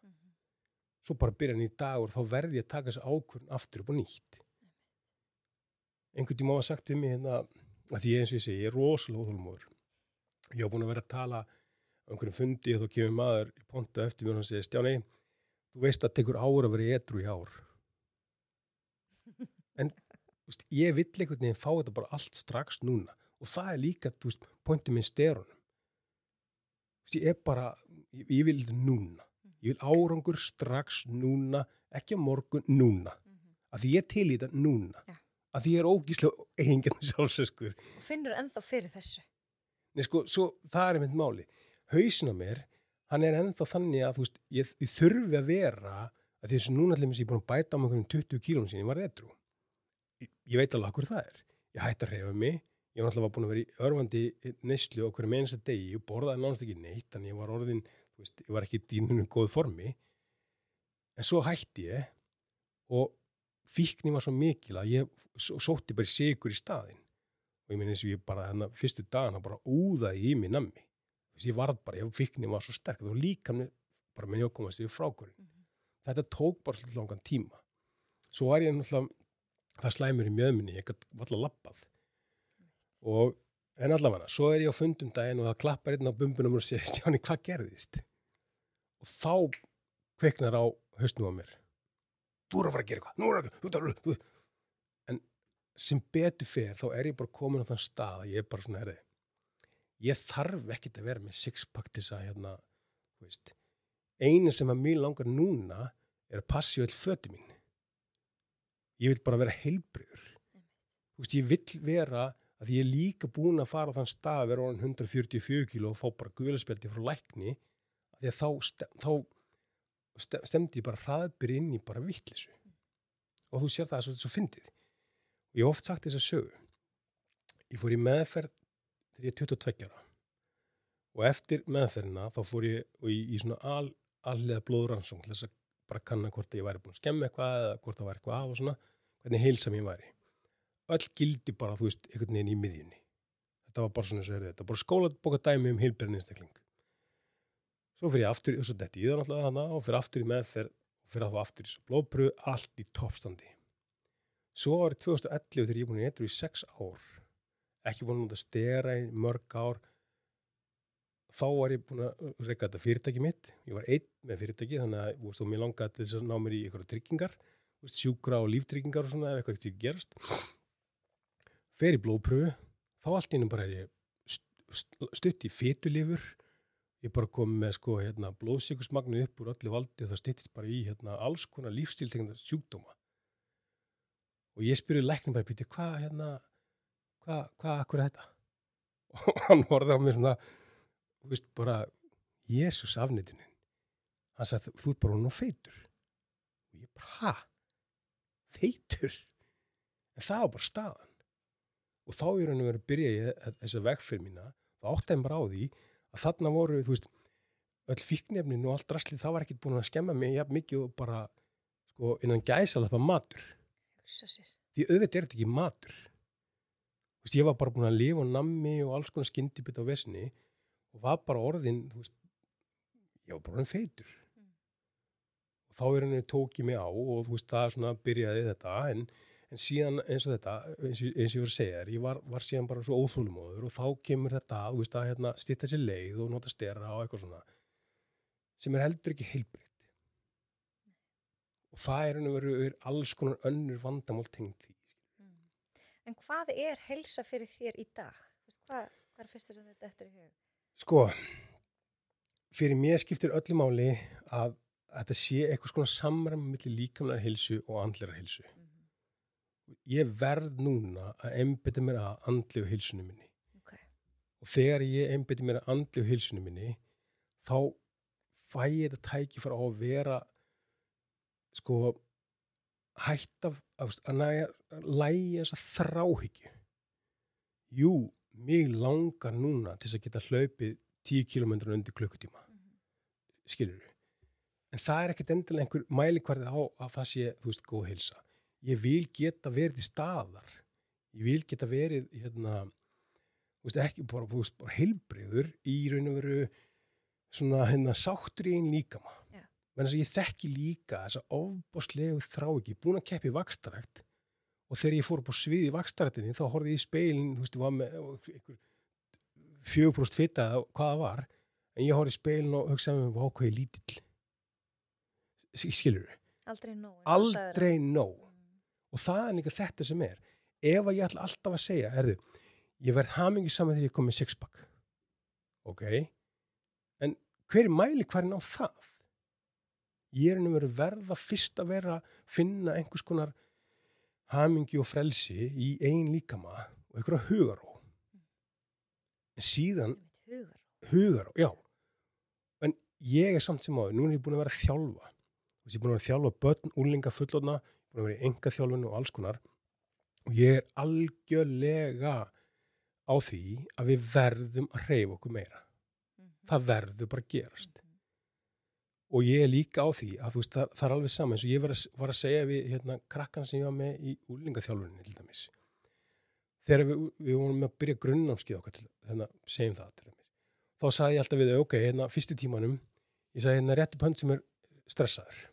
Svo bara byrja nýr dagur, þá verði ég að taka þessu ákvörðun aftur upp á nýtt. Einhvern tíma var sagt við mig að því eins og ég segi, ég er rosalega óþolinmóður. Ég var búin að vera að tala á einhverjum fundi og þá kemur maður í pontu eftir mér og hann segir, Stjáni, þú veist að tekur ár að vera edrú í ár. En ég vill einhvern veginn fá þetta bara allt strax núna. Og það er líka, pointið minn sterunum. Ég vil þetta núna. Ég vil árangur strax núna, ekki á morgun, núna. Af því ég til í þetta núna. Ja. Af því ég er ógíslega eigingjarn sjálfsöskur. Og finnur ennþá fyrir þessu? Nei, svo það er einmitt máli. Hausinn á mér, hann er ennþá þannig að, ég þurfi að vera, að því þessu núna allir ég er búin að bæta á með einhverjum 20 kílóum sín, ég var edrú. Ég veit alveg hvað það er. Ég hætti að hreyfa mig. Ég var náttúrulega búin að vera í örvandi neyslu á hverju einasta degi og borðaði nánast ekki neitt, þannig ég var orðin þú veist, ég var ekki í dýnunum góð formi, en svo hætti ég og fíknin var svo mikil að ég sótti bara sigur í staðinn og ég meina eins og ég bara þarna fyrstu dagana bara úðaði í mig nammi. Þess ég varð bara, fíknin var svo sterk og líka bara með njókomast yfir frákurinn. Þetta tók bara svolítið langan tíma. Svo var ég náttúrulega, það slæmur í mjöðminni, ég gæti alltaf lappað. En allavega, svo ég á fundum daginn og það klappar einn á bumbunum og segir, Stjáni, hvað gerðist? Og þá kveiknar á hausnum á mér. Þú að fara að gera eitthvað. Þú. En sem betur fer, þá ég bara komin á þann stað að ég bara svona ég þarf ekkert að vera með six-pack til þess að þú veist, einu sem að mér langar núna að passa í öll fötin mín. Ég vil bara vera heilbrigður. Þú veist, ég vil vera að ég líka búin að fara á þann stað að vera orðin 144 kíló og fá bara gularspjaldi frá lækni, af því að þá stemdi ég bara hraðbyr inn í bara vitleysu. Og þú sér það svo fyndið. Og ég hef oft sagt þess að sögu. Ég fór í meðferð þegar ég 22 ára. Og eftir meðferðina þá fór ég í svona alliða blóðrannsókn til þess að bara kanna hvort ég væri búin að skemma eitthvað eða hvort það væri eitthvað af og svona, hvernig heilsa mér væri. Öll gildi bara, þú veist, einhvern veginn í miðjunni. Þetta var bara svona eins og þetta, bara skólabókardæmi heilbrigðan einstakling. Svo fyrir ég aftur, og svo detti ég það náttúrulega hana og fyrir aftur í meðferð og fyrir aftur í blóðprufu, allt í toppstandi. Svo árið 2011 þegar ég búin í edru í 6 ár, ekki búin að stera í mörg ár, þá var ég búin að reka þetta fyrirtæki mitt. Ég var einn með fyrirtæki, þannig að þú veist, mér langaði til þess að ná mér í einhverja tryggingar, þú veist, sjúkra og líftryggingar og svona, ef eitthvað ekki gerast. Fer í blóðprufu, þá allt í einu bara ég stutt í fitulifur. Ég bara kom með blóðsykursmagnu upp úr öllu valdi og það styttist bara í alls konar lífstíltengda sjúkdóma. Og ég spurði læknum bara, Pítur, hvað akkur þetta? Og hann horfði á mér svona, þú veist, bara, Jesús afneitunin. Hann sagði, þú bara hún og feitur. Og ég bara, feitur? En það var bara staðan. Og þá í raun og veru byrja ég þessa vegferð mína, þá áttaði bara á því að þarna voru, þú veist, öll fíkniefnin og allt draslið, það var ekkert búin að skemma mig jafn mikið og bara, innan gæsalappa matur. Því auðvitað þetta ekki matur. Þú veist, ég var bara búin að lifa á nammi og alls konar skyndibita á vesni og var bara orðin, þú veist, ég var bara orðin feitur. Og þá í rauninni tók ég mig á og þú veist, það svona byrjaði þetta, en síðan eins og þetta, eins og ég var að segja þér, ég var síðan bara svo óþolumóður og þá kemur þetta þú veist, að stytta sér leið og nota stera og eitthvað svona, sem heldur ekki heilbrigt. Og það er alls konar önnur vandamál tengd því. En hvað heilsa fyrir þér í dag? Hvað er fyrsta sem þetta eftir í hug? Sko, fyrir mér skiptir öllu máli að þetta sé eitthvað svona samræmi milli líkamlegrar heilsu og andlegrar heilsu. Ég verð núna að einbeita mér að andlegu heilsunni minni. Okay. Og þegar ég einbeita mér að andlegu heilsunni minni, þá fæ ég þetta tækifæri á að vera, hætt að lægja þessa þráhyggju. Jú, mig langar núna til þess að geta hlaupið 10 kilometra undir klukkutíma. Skilurðu? En það ekkert endilega einhver mælikvarði á að það sé, þú veist, góð heilsa. Ég vil geta verið í staðar. Ég vil geta verið, ekki bara heilbrigður í raun og veru svona sáttur í einn líkama. Yeah. Menn þess að ég þekki líka þessa ofboðslegu þráhyggju, búin að keppa í vaxtarækt og þegar ég fór upp á svið í vaxtaræktinni þá horfði ég í speilin, þú veist, ég var með einhver 4% fita eða hvað það var, en ég horfði í speilin og hugsaði með hvað ég lítill. Skilurðu? Aldrei nóg. Aldrei nóg. Og það líka þetta sem ef að ég ætla alltaf að segja, ég verð hamingjusamur þegar ég kom með six-pack. Ok? En hver mælikvarðinn á það? Ég verða fyrst að finna einhvers konar hamingju og frelsi í eigin líkama og einhverja hugarró. En síðan hugarró, já. En ég samt sem áður, nú ég búin að vera að þjálfa. Ég búin að þjálfa börn, úlinga, fullorðna, búin að vera í einkaþjálfun og alls konar og ég algjörlega á því að við verðum að hreyfa okkur meira. Það verður bara að gerast. og ég er líka á því að þú veist, það er alveg sama eins og ég var að segja við hérna krakkan sem ég var með í úlingaþjálfuninni til dæmis. Þegar við vorum að byrja grunnnámskeið okkar til, hérna, segjum það til dæmis. Þá sagði ég alltaf við þau, ok, hérna, fyrsti tímanum, ég sagði hérna rétt upp hönd sem er stressaður.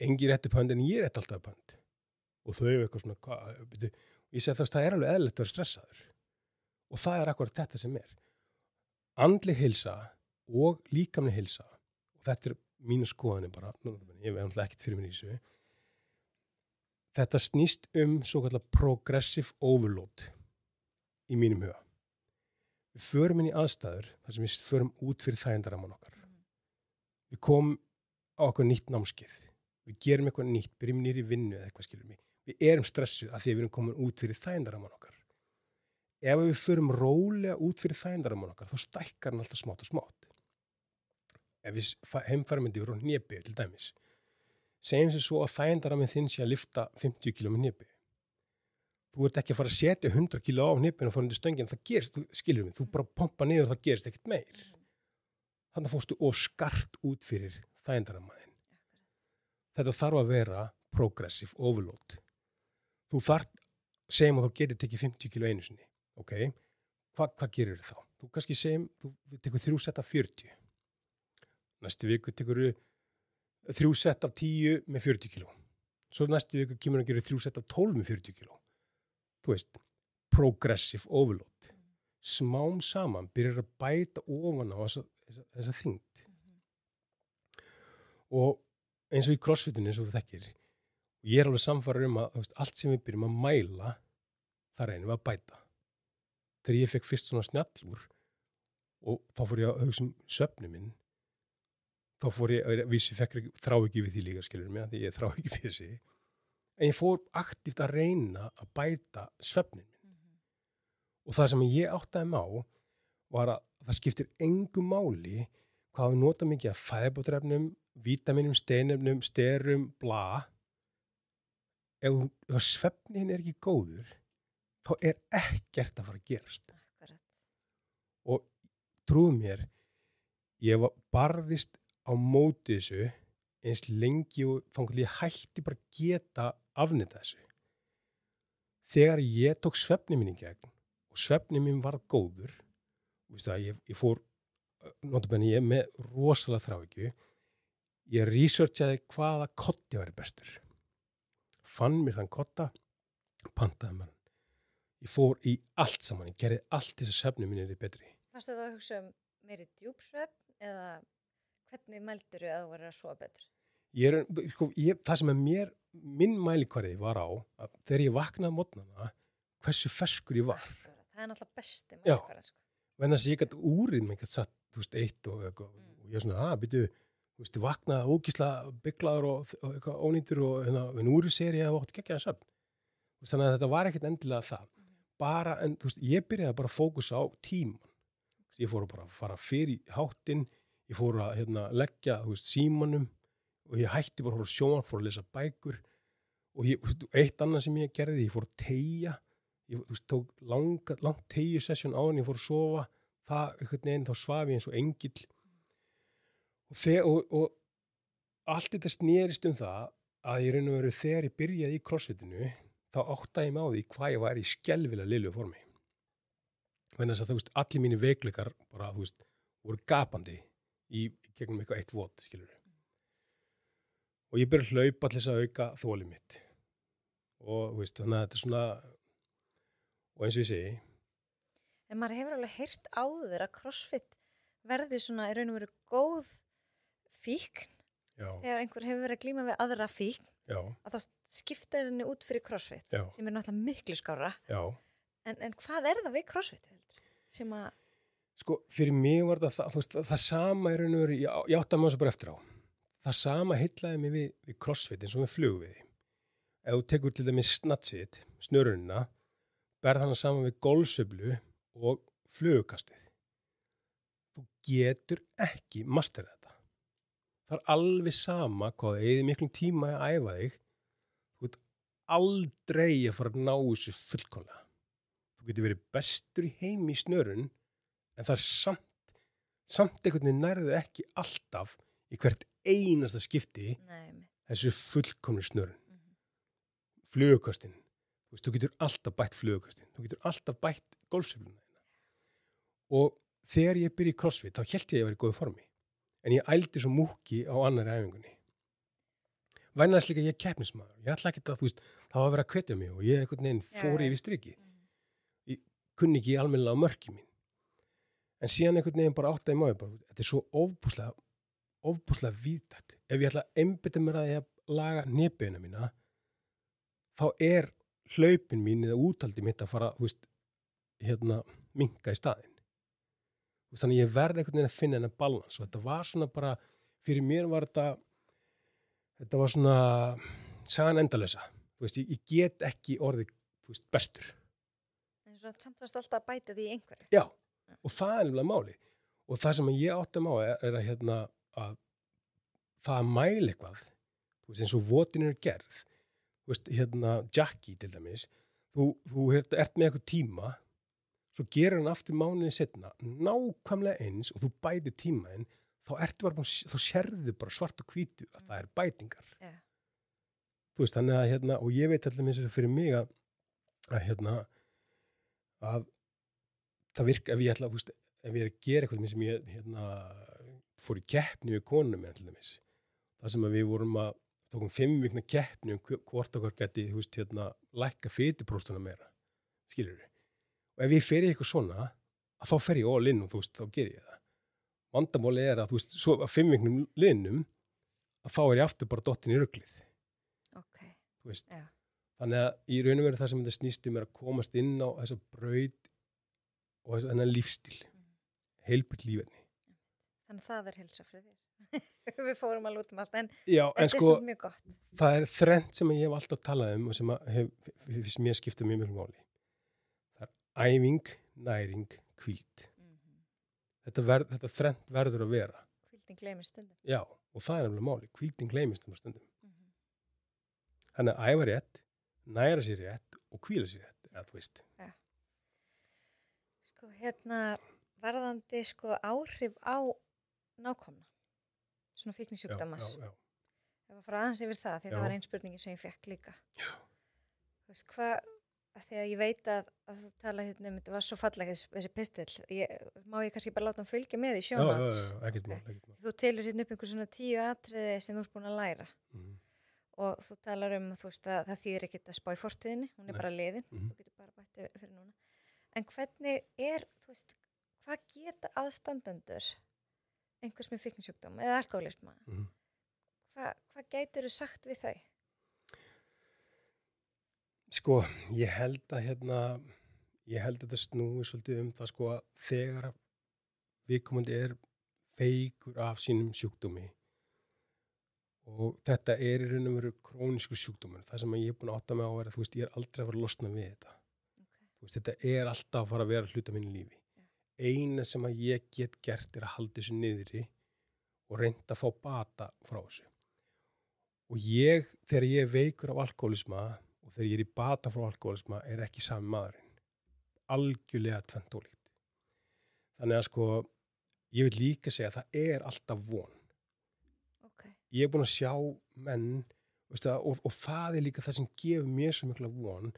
Engi rétt upp hönd en ég rétt alltaf upp hönd. Og þau eitthvað svona, hvað, ég segi það er alveg eðlilegt að vera stressaður. Og það er akkurat þetta sem er. Andleg heilsa og líkamleg heilsa, og þetta er mínu skoðanir bara, ég veit alltaf ekkert fyrir mér í þessu, þetta snýst svo kallar progressive overload í mínum huga. Við förum inn í aðstæður þar sem við förum út fyrir þægindaramman okkar. Við komum á okkur nýtt námskeið. Við gerum eitthvað nýtt, byrjum nýri vinnu eða eitthvað skilur mig. Við erum stressuð af því að við erum komin út fyrir þægindaramman okkar. Ef við förum rólega út fyrir þægindaramman okkar, þá stækkar hann alltaf smátt og smátt. Ef við heimfærum myndi úr hnébið til dæmis, segjum sér svo að þægindarammin þinn sé að lyfta 50 kg með hnébið. Þú ert ekki að fara að setja 100 kg á hnébið og fara undir stöngin, það gerist, skilur mig, þú bara pompa niður og það gerist ekkert meir. Þannig fórstu of skart út fyrir þægindarammaðinn. Þetta þarf að vera progressive overload. Þú segjum að þú getur tekið 50 kg einu sinni. Ok, hvað gerir þá? Þú kannski segjum, þú tekur 3 sett af 40. Næstu viku tekur 3 sett af 10 með 40 kg. Svo næstu viku kemur að gera 3 sett af 12 með 40 kg. Þú veist, progressive overload. Smám saman byrjar að bæta ofan á þessa þyngd. Og eins og í crossfitinu, eins og þú þekkir, og ég er alveg samfæður að veist, allt sem við byrjum að mæla, það reynum við að bæta. Þegar ég fekk fyrst svona snjallúr og þá fór ég að hugsa svefni minn, þá fór ég, vissi, þrá ekki við því líka, skilur mig, því ég þrá ekki fyrir sig, en ég fór aktíft að reyna að bæta svefnin minn. Og það sem ég áttaði á var að það skiptir engu máli hvað við nota mikið af fæðubótarefnum, vítaminum, steinefnum, sterum, bla. Ef svefnin er ekki góður, þá er ekkert að fara að gerast. Akkurat. Og trúðu mér, ég barðist á móti þessu eins lengi og þannig að ég hætti bara að geta afnita þessu. Þegar ég tók svefnin minn í gegn og svefnin minn var góður, ég fór, notabenni ég með rosalega þráhyggju, ég researchaði hvaða kotti væri bestur. Fann mér þann kotta, pantaði mér hann. Ég fór í allt saman, ég gerði allt þess að svefnum minn er betri. Varstu þá að hugsa meiri djúpsvefn eða hvernig mældur að þú verður að sofa betur? Það sem minn mælikvarði var á, að þegar ég vaknaði á morgnana, hversu ferskur ég var. Það er náttúrulega besti mælikvarði. Já, en þess að ég gæti úrið mig gæti satt, eitt og eitthvað, og ég er svona, ég vaknaði ógíslega bygglaður og eitthvað ónýtur og en úrið sér ég að ótt geggjaðan svefn. Þannig að þetta var ekkert endilega það. Bara, en ég byrjaði bara að fókusa á tíman. Ég fór bara að fara fyrir háttinn, ég fór að leggja símanum og ég hætti bara að sjónvarp, fór að lesa bækur og eitt annað sem ég gerði, ég fór að teygja, ég tók langt teygjusessjón áður en ég fór að sofa, það einhvern veginn, þá svaf ég eins og engill og allt þetta snerist það að ég raun og veru þegar ég byrjaði í crossfitinu, þá áttaði ég mig á því hvað ég var í skelfilega lilju formi. Þannig að allir mínir veikleikar bara, voru gapandi í gegnum eitthvað eitt vot, skilur við. Og ég byrjaði að hlaupa til þess að auka þolið mitt. Og þannig að þetta er svona, og eins og ég segi. En maður hefur alveg heyrt áður að crossfit verði svona í raun og veru góð fíkn. Já. Þegar einhver hefur verið að glíma við aðra fíkn. Já. Að þá skipta henni út fyrir crossfit. Já. Sem er náttúrulega miklu skárra. Já. En hvað er það við crossfit? Sem að... Fyrir mig var það sama í raun og veru, ég átti að maður svo bara eftir á. Það sama heillaði mig við crossfit eins og við flugviði. Ef þú tekur til dæmis snatsið, snörunina, berð hana saman við golfsveiflu og flugukastið. Þú getur ekki masterað þetta. Það er alveg sama hvað það eyðir miklum tíma að æfa þig. Þú ert aldrei að fara að ná þessu fullkomlega. Þú getur verið bestur í heimi í snörun, en það er samt einhvern veginn nærðu ekki alltaf í hvert einasta skipti Nei, þessu fullkomni snörun. Flugukastin. Þú getur alltaf bætt flugukastin. Þú getur alltaf bætt golfsveifluna þína. Og þegar ég byrja í CrossFit, þá hélt ég að ég var í góðu formi. En ég ældi svo múki á annari æfingunni. Vænast líka ég keppnismadur. Ég ætla ekki að, það var að vera að hvetja mig og ég einhvern veginn fór yfir striki. Ég kunni ekki almennilega á mörki mín. En síðan einhvern veginn bara áttaði maður bara, þetta er svo ofbúslega víðtætt. Ef ég ætla að einbeita mér að ég laga hnébögina mína, þá er hlaupin mín eða úthaldi mitt að fara, minka í staðinn. Þannig ég verði einhvern veginn að finna hennar balans og þetta var svona bara, fyrir mér var þetta var svona sagan endalösa. Ég get ekki orðið, bestur. En svo samt varst alltaf að bæta því í einhverju. Já, og það er nefnilega máli. Og það sem ég áttum á er að það að mæla eitthvað, eins og votin er gerð, Jackie til dæmis, þú ert með eitthvað tíma, svo gerir hann aftur mánuði setna, nákvæmlega eins og þú bætir tímaðinn, þá sérðu bara svart og hvítu að það er bætingar. Yeah. Þannig að, og ég veit allir minnst fyrir mig að það virka, ef ég er að gera eitthvað sem ég fór í keppni við konunum með allir minnst, það sem að við tókum 5 vikna keppni hvort okkar geti, lækka fitupróstuna meira, skilur við. Og ef ég fer í eitthvað svona, að þá fer ég all in og þá ger ég það. Vandamáli er að, svo að 5 viknum liðnum, að þá er ég aftur bara dottin í ruglið. Ok. Já. Þannig að í raun og veru það sem þetta snýst er að komast inn á þessa braut og þennan lífstíl. Heilbrigt lífefni. Þannig það er heilsa fyrir þér. Við fórum alveg út allt, en þetta er svo mjög gott. Það er þrennt sem ég hef alltaf talað og sem mér skipta mjög mjög máli. Æfing, næring, hvíld. Þetta þrennt verður að vera. Hvíldin gleymist stundum. Já, og það er nefnilega máli. Hvíldin gleymist stundum. Þannig að æfa rétt, næra sér rétt og hvíla sér rétt, eða þú veist. Ja. Varðandi áhrif á nákomna. Svona fíknisjúkdómar. Já. Það var frá aðeins yfir það, því það var ein spurningi sem ég fekk líka. Já. Þú veist, þegar ég veit að þú tala þetta var svo fallega þessi pistill, má ég kannski bara láta hann fylgja með í sjónats. Já, ekkert mál. Þú telur upp einhver svona 10 atriði sem þú ert búin að læra. Og þú talar að það þýðir ekkert að spá í fortíðinni, hún er bara liðin, þú getur bara bætt fyrir núna. En hvernig hvað geta aðstandendur einhvers með fíknisjúkdóm eða alkohólisma? Hvað gætirðu sagt við þau? Ég held að þetta snúi svolítið það að þegar viðkomandi er veikur af sínum sjúkdómi og þetta er í raun og veru krónísku sjúkdómur. Það sem ég er búin að átta mig á er að ég er aldrei að fara að losna við þetta. Okay. Þetta er alltaf að fara að vera hluta mínu lífi. Eina sem að ég get gert er að halda þessu niðri og reynda að fá bata frá þessu. Og þegar ég er veikur af alkohólisma og þegar ég er í bata frá alkohólisma er ekki sami maðurinn. Algjörlega tvennt ólíkt. Þannig að ég vil líka segja að það er alltaf von. Okay. Ég er búin að sjá menn og það er líka það sem gefur mér svo mikla von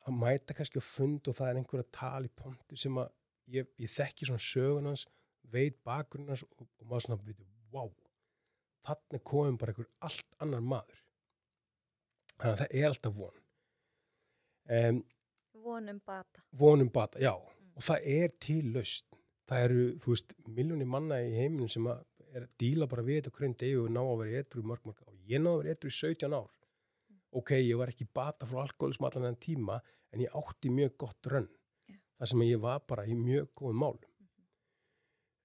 að mæta kannski á fund og það er einhver að tala í pontu sem að ég þekki svona sögunans, veit bakgrunnans og maður svona veit, wow, þarna komum bara einhver allt annar maður. Þannig að það er alltaf von. Von bata, já. Og það er til lausn. Það eru, milljónir manna í heiminum sem er að díla bara við þetta hverjum degi og ná að vera edrú í mörg ár. Ég náði að vera edrú í 17 ár. Ok, ég var ekki bata frá alkohólisma allan þennan tíma, en ég átti mjög gott rönn. Það sem ég var bara í mjög góðum málum.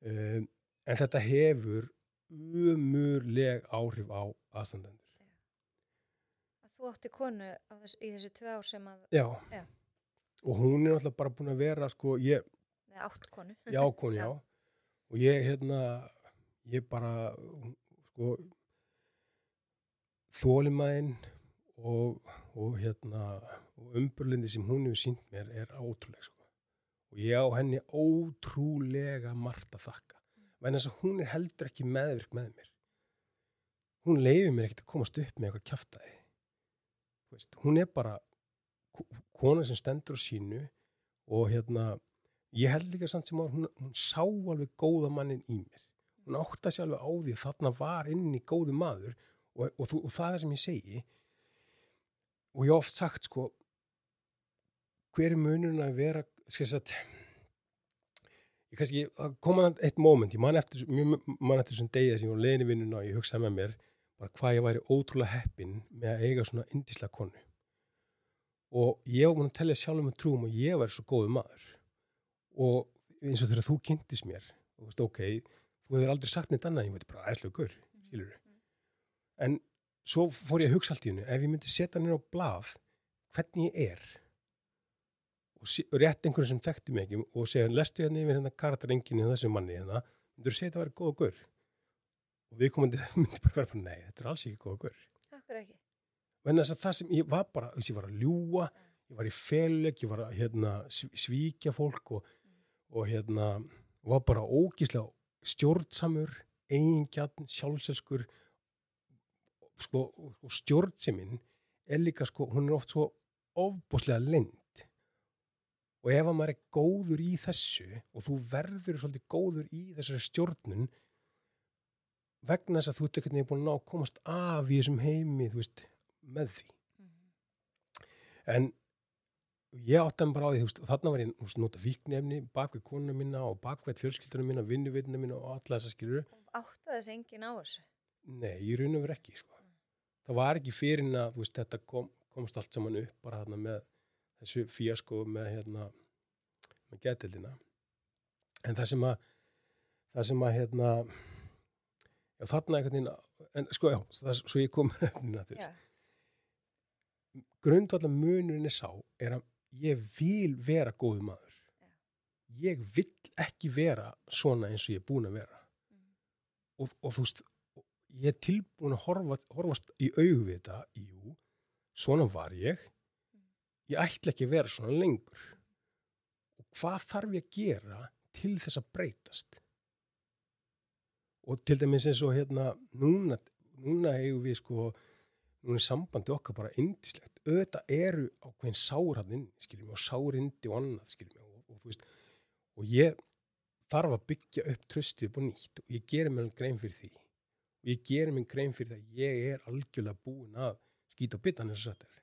En þetta hefur ömurleg áhrif á aðstandendur. Þú átti konu í þessi 2 ár sem að... Já. Og hún er náttúrulega bara búin að vera, átt konu. Já, konu, já. Og ég bara, þolinmæðin og umburlindi sem hún hefur sýnt mér er ótrúleg, Og ég á henni ótrúlega margt að þakka. Vegna þess að hún er heldur ekki meðvirk með mér. hún leyfir mér ekkert að komast upp með eitthvað kjaftaði. Hún bara kona sem stendur á sínu og ég held líka samt sem að hún sá alveg góða mannin í mér. Hún átti sig alveg á því að þarna var inni góði maður og það er sem ég segi og ég oft sagt sko hver er munurinn að vera ég kannski koma eitt moment, ég man eftir þessum degi sem ég var leiðin í vinnuna og ég hugsaði með mér bara hvað ég væri ótrúlega heppinn með að eiga svona yndislega konu og ég var búin að telja sjálfum með trúum og ég væri svo góðu maður og eins og þegar þú kynntist mér og veist ok, þú hefur aldrei sagt neitt annað, ég veit bara æðslega gaur, skilurðu en svo fór ég að hugsa allt í hennu ef ég myndi setja henni á blað hvernig ég er og rétt einhverjum sem þekkti mig ekki og segja, lestu hérna yfir karakterenginu og þessum manni myndur þú segja þetta að vera góða gaur og við komandi myndi bara vera nei, þetta er alls ekki góða gaur. Akkur ekki. En þess að það sem ég var bara, ég var að ljúga, ég var í feluleik, ég var að svíkja fólk og var bara ógeðslega stjórnsamur, eigingjarn, sjálfselskur sko, og stjórnseminn er líka sko, hún er oft svo ofboðslega leynd og ef maður er góður í þessu og þú verður svolítið góður í þessari stjórnun vegna þess að þú ert ekkert búin að ná að komast af í þessum heimi, þú veist, með því. En ég átti hann bara á því, þú veist, og þarna var ég nota fíkniefni bak við konuna mína og bak við fjölskylduna mína, vinnuvinnuna mína og alla þessa skilur. Átti þess enginn á þessu? Nei, ég raun og verið ekki, sko. Það var ekki fyrir að, þú veist, þetta komst allt saman upp bara þarna með þessu fíasko með með geðdeildina. En það sem að já, þarna einhvern veginn, en sko já, svo ég kom til. Grundvallar munurinn sá er að ég vil vera góður maður. Ég vil ekki vera svona eins og ég er búin að vera. Og þú veist, ég er tilbúin að horfast í augu við þetta, jú, svona var ég ætla ekki að vera svona lengur. Og hvað þarf ég að gera til þess að breytast? Og til dæmis eins og núna eigum við sko, núna er sambandi okkar bara yndislegt. Auðvitað eru ákveðin sár hann inn, skiljum, og sárindi og annað, skiljum, og þú veist, og ég þarf að byggja upp tröstið upp á nýtt og ég geri mér grein fyrir því. Og ég geri mér grein fyrir því að ég er algjörlega búin að skýta á bitan eins og þetta er.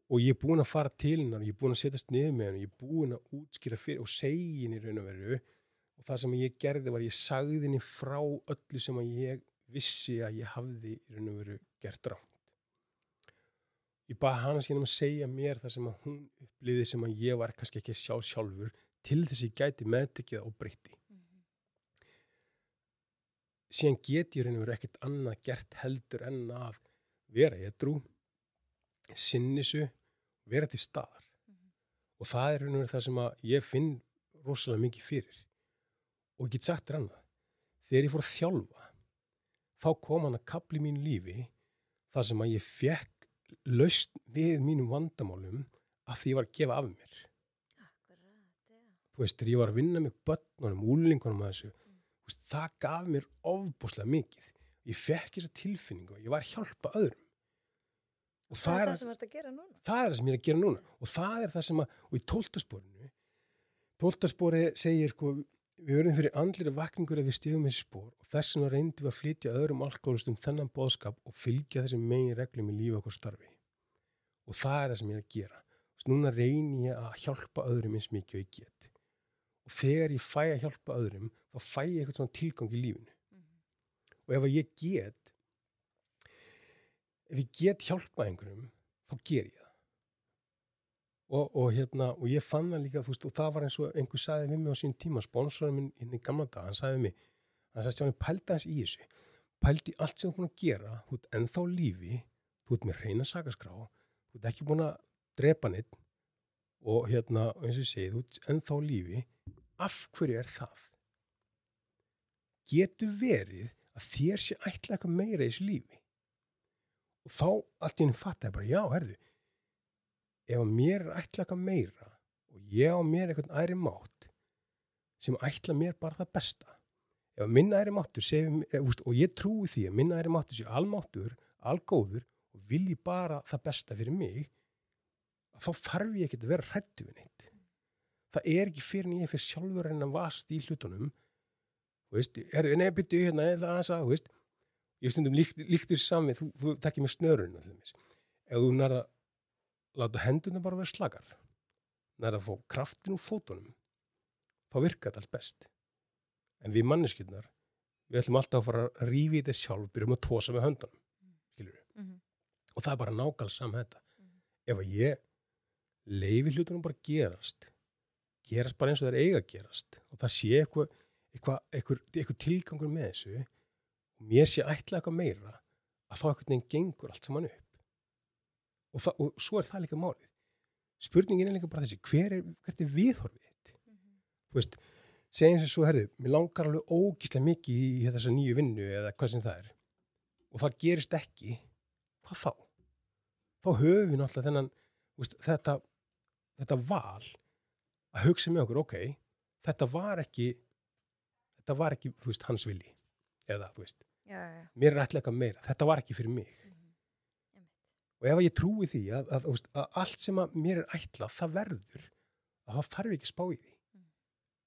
Og ég er búin að fara til hennar, ég er búin að setjast niður með hennar, ég er búin að útskýra fyrir og segja henni í raun og veru og það sem ég gerði var ég sagði henni frá öllu sem að ég vissi að ég hafði í raun og veru gert rátt. Ég bað hana síðan að segja mér það sem að hún upplýði sem að ég var kannski ekki að sjá sjálfur til þess að ég gæti meðtekið og breyti. Síðan get ég í raun og veru ekkert annað gert heldur en að vera edrú, sinnisu, vera til staðar. Og það er raun og veru það sem að ég finn rosalega mikið fyrir. Og ég get sagt þér annað. Þegar ég fór að þjálfa, þá kom hann að kafli í mínu lífi það sem að ég fekk lausn við mínum vandamálum að því ég var að gefa af mér. Akkurat, já. Þú veist, þegar ég var að vinna með börnunum, úlingunum að þessu, veist, það gaf mér ofboðslega mikið. Ég fekk þessa tilfinningu og ég var að hjálpa öðrum. Og það er það sem ert að gera núna. Það er það sem ég er að gera núna. Og það er það sem að, og í 12. spori segir, sko, við verðum fyrir andlýra vakningur ef við stíðum þessi spór og þess vegna reyndum við að flytja öðrum alkoholistum þennan boðskap og fylgja þessum megin reglum í lífi okkur starfi. Og það er það sem ég er að gera. Þess, núna reyni ég að hjálpa öðrum eins mikið og ég get. Og þegar ég fæ að hjálpa öðrum, þá fæ ég eitthvað svona tilgang í lífinu. Og ef ég get hjálpað einhverjum, þá ger ég það. Og ég fann það líka, þú veist, og það var eins og einhver sagði við mig á sín tíma, sponsorinn minn inn í gamla dag, hann sagði við mig, hann sagði Stjáni, pældi aðeins í þessu, pældi allt sem þú er búin að gera, þú ert ennþá á lífi, þú ert með hreina sakaskrá, þú ert ekki búin að drepa neitt og eins og ég segi, þú ert ennþá á lífi, af hverju er það? Getur verið að þér sé ætla eitthvað meira í þessu lífi? Og þá allt í henni fattaði bara, já, herðu, ef að mér er ætla eitthvað meira og ég á mér eitthvað æri mátt sem ætla mér bara það besta, ef minn æðri máttur og ég trúi því að minn æðri máttur sé almáttur, algóður og vilji bara það besta fyrir mig, þá þarf ég ekki að vera hræddur við neitt. Það ekki fyrir en ég fyrir sjálfur en að vast í hlutunum, byttu hérna, ég stundum líkt þessu saman, þú takkir með snörun, ef þú nærða láta hendurna bara vera slakar, nærða að fá kraftin úr fótunum, þá virkar þetta allt best. En við manneskjurnar, við ætlum alltaf að fara að rífa í þetta sjálf, byrjum að tósa með höndunum, skilur við. Og það bara nákvæmlega saman þetta. Ef að ég leyfi hlutunum bara gerast bara eins og það eiga að gerast, og það sé eitthvað tilgangur með þessu, og mér sé ætla eitthvað meira, að þá einhvern veginn gengur allt saman upp. Og svo það líka málið. Spurningin líka bara þessi, hvert viðhorfið þitt? Þú veist, segjum sem svo, mér langar alveg ógeðslega mikið í þessa nýju vinnu eða hvað sem það og það gerist ekki, hvað þá? Þá höfum við náttúrulega þennan, þetta val að hugsa með okkur, þetta var ekki, hans vilji, eða, mér ætla eitthvað meira, þetta var ekki fyrir mig. Og ef ég trúi því að allt sem að mér ætlað, það verður, að það þarf ekki að spá í því.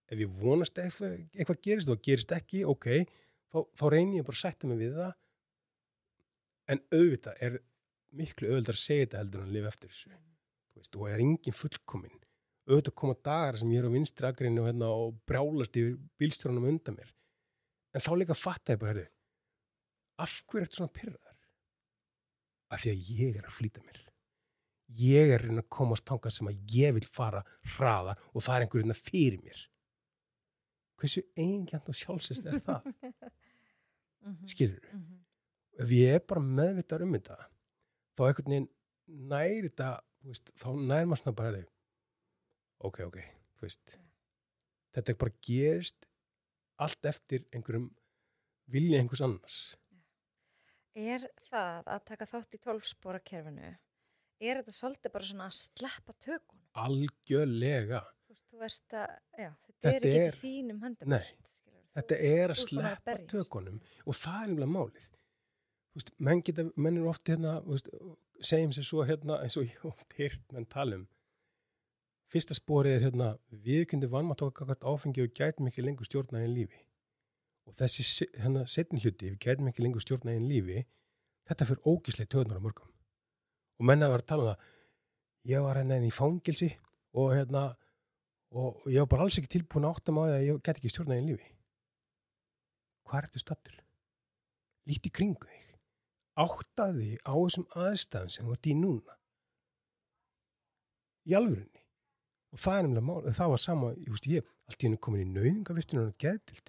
Ef ég vonast eitthvað gerist og gerist ekki, þá reynir ég bara að sætta mig við það, en auðvitað miklu auðvitað að segja þetta heldur en að lifa eftir þessu. Og engin fullkominn. Auðvitað koma dagar sem ég á vinstri akrinni og brjálast yfir bílstjórunum undan mér. En þá líka fatta ég bara, af hverju ertu svona pirraður? Af því að ég að flýta mér. Ég að reyna að komast þangað sem að ég vil fara hraða og það einhver fyrir mér. Hversu eigingjarnt og sjálfsest það? Skilurðu? Ef ég bara meðvitaður þetta, þá einhvern veginn næri þetta, þá næri maður svona bara þetta bara gerist allt eftir einhverjum vilja einhvers annars. Það að taka þátt í 12-sporakerfinu, þetta svolítið bara svona að sleppa tökunum? Algjörlega. Þetta ekki í þínum höndum. Nei, þetta að sleppa tökunum og það nefnilega málið. Menn eru oft segjum sér svo eins og ég oft heyrt menn tala fyrsta sporið viðurkenndi vanmátt okkar áfengi og gætum ekki lengur stjórna eigin lífi. Og þessi seinni hluti, við gætum ekki lengur stjórna eigin lífi, þetta fyrir ógeðslega töðunar á mörgum. Og menn að vera að tala það, ég var í fangilsi og ég var bara alls ekki tilbúin að átta mig á því að ég gæti ekki stjórna eigin lífi. Hvað ertu staddur? Líti í kringu þig. Áttaði á þessum aðstæðum sem þú ert í núna. Í alvörunni. Og það nefnilega mál, það var sama, ég allt í hennu komin í nauðingavistinu og geðdild.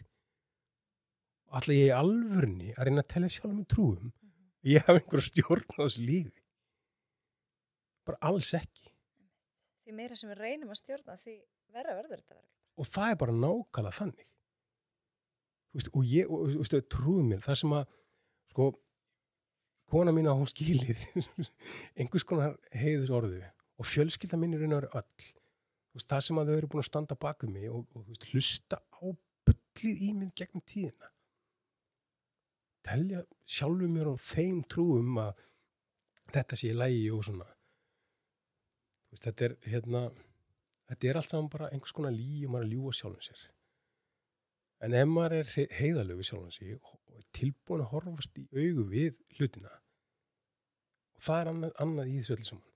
Ætla ég í alvörunni að reyna að telja sjálf með trúum, ég hafa einhverja stjórn á þessu lífi. Bara alls ekki. Því meira sem við reynum að stjórna, því verður þetta verður. Og það bara nákvæmlega þannig. Og ég, trúðu mér, það sem að, kona mín hún skilið, einhvers konar heiðus orðu og fjölskylda mín raun og veru öll. Það sem að þau eru búin að standa bak við mig og hlusta á bullið í mér gegnum tíðina. Telja sjálfur mér á þeim trúum að þetta sé í lagi og svona. Þetta allt saman bara einhvers konar lygi og maður að ljúga sjálfum sér. En ef maður heiðarlegur við sjálfum sig og tilbúin að horfast í augu við hlutina, og það annað í þessu öllu saman,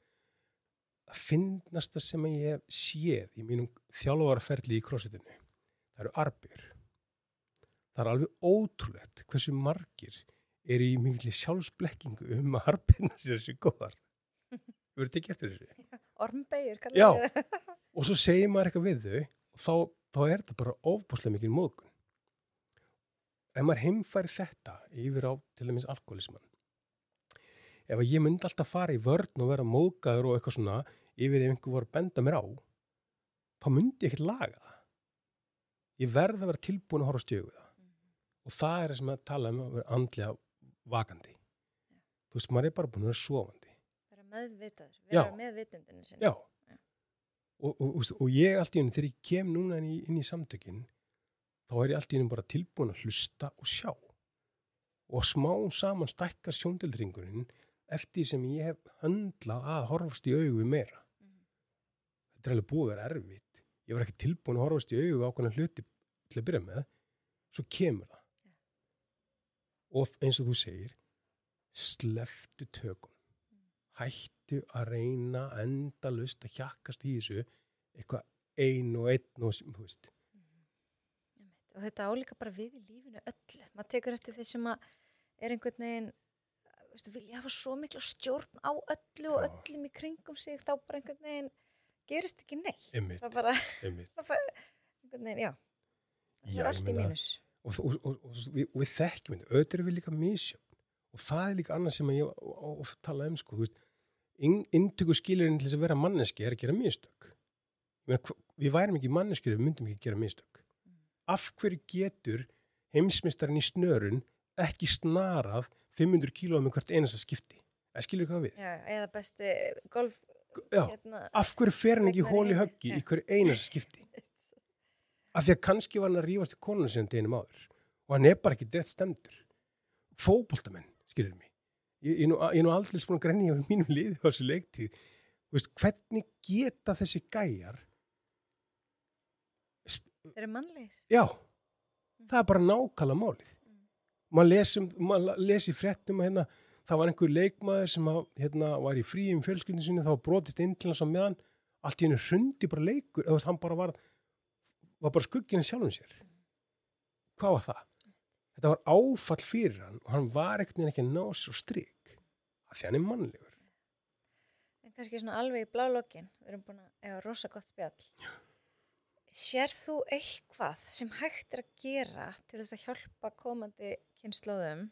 að finnast það sem ég séð í mínum þjálfaraferli í crossfitinu, það eru arbeigur. Það alveg ótrúlegt hversu margir í mikilli sjálfsblekkingu að arbeigna sér þessu góðar. Þú verður tekið eftir þessu. Ormbeigur, kallar ég það. Og svo segir maður eitthvað við þau og þá þetta bara ofboðslega mikil móðgun. Ef maður heimfæri þetta yfir á til dæmis alkoholisman, ef ég myndi alltaf fara í vörn og vera móðgaður og eitthvað svona yfir ef einhver var að benda mér á, þá myndi ég ekkert laga það. Ég verð að vera tilbúin að horfa stjögu það. Og það það sem að tala að vera andlega vakandi. Maður bara búin að vera sofandi. Vera meðvitaður, vera með vitundinu sinni. Já. Og ég allt í henni, þegar ég kem núna inn í samtökin, þá ég allt í einu bara tilbúin að hlusta og sjá. Og smám saman stækkar sjóndeildarhringurinn eftir sem ég hef höndlað að horfast í augu meira. Þetta alveg búið að vera erfitt. Ég var ekki tilbúin að horfast í augu ákveðna hluti til að byrja með, svo kemur það. Og eins og þú segir, sleftu tökum. Hættu að reyna endalaust að hjakkast í þessu eitthvað einn og þú veist. Og þetta álíka bara við í lífinu öllu. Maður tekur eftir því sem að er einhvern veginn, veistu, vilja hafa svo mikla stjórn á öllu og öllum í kringum sig, þá bara einhvern veginn gerist ekki neitt. Einmitt. Það bara, það einhvern veginn, já. Það er allt í mínus. Og við þekkjum þetta, auðvitað við líka misjöfn. Og það líka annað sem ég oft tala sko, þú veist, inntöku skilurinn til þess að vera manneski er að gera mistök. Við værum ekki manneskjur ef við myndum ekki gera mistök. Af hverju getur heimsmeistarinn í snörun ekki snarað 500 kílóum með hvert einasta skipti? Það skilur hvað við? Já, eða besti golf... Já, af hverju fer hann ekki hól í höggi í hverju einasta skipti? Af því að kannski var hann að rífast í konuna sinni deginum áður og hann bara ekki rétt stemdur. Fótboltamenn, skilur mig. Ég nú aldrei búin að grenja yfir mínum liði á þessu leiktíð. Veist, hvernig geta þessi gæjar? Þeir eru mannlegir. Já, það er bara nákvæmlega málið. Maður les í fréttum að það var einhver leikmaður sem var í fríum fjölskyldinu sinni, þá brotist inn til hans á meðan, allt í hennu hrundi bara leikur, eða hann bara var bara skugginn sjálfum sér. Hvað var það? Þetta var áfall fyrir hann og hann var ekkert ekki að ná sér á strik, af því hann er mannlegur. En kannski svona alveg í blálokkin, við erum búin að eiga rosa gott spjall. Já. Sér þú eitthvað sem hægt er að gera til þess að hjálpa komandi kynslóðum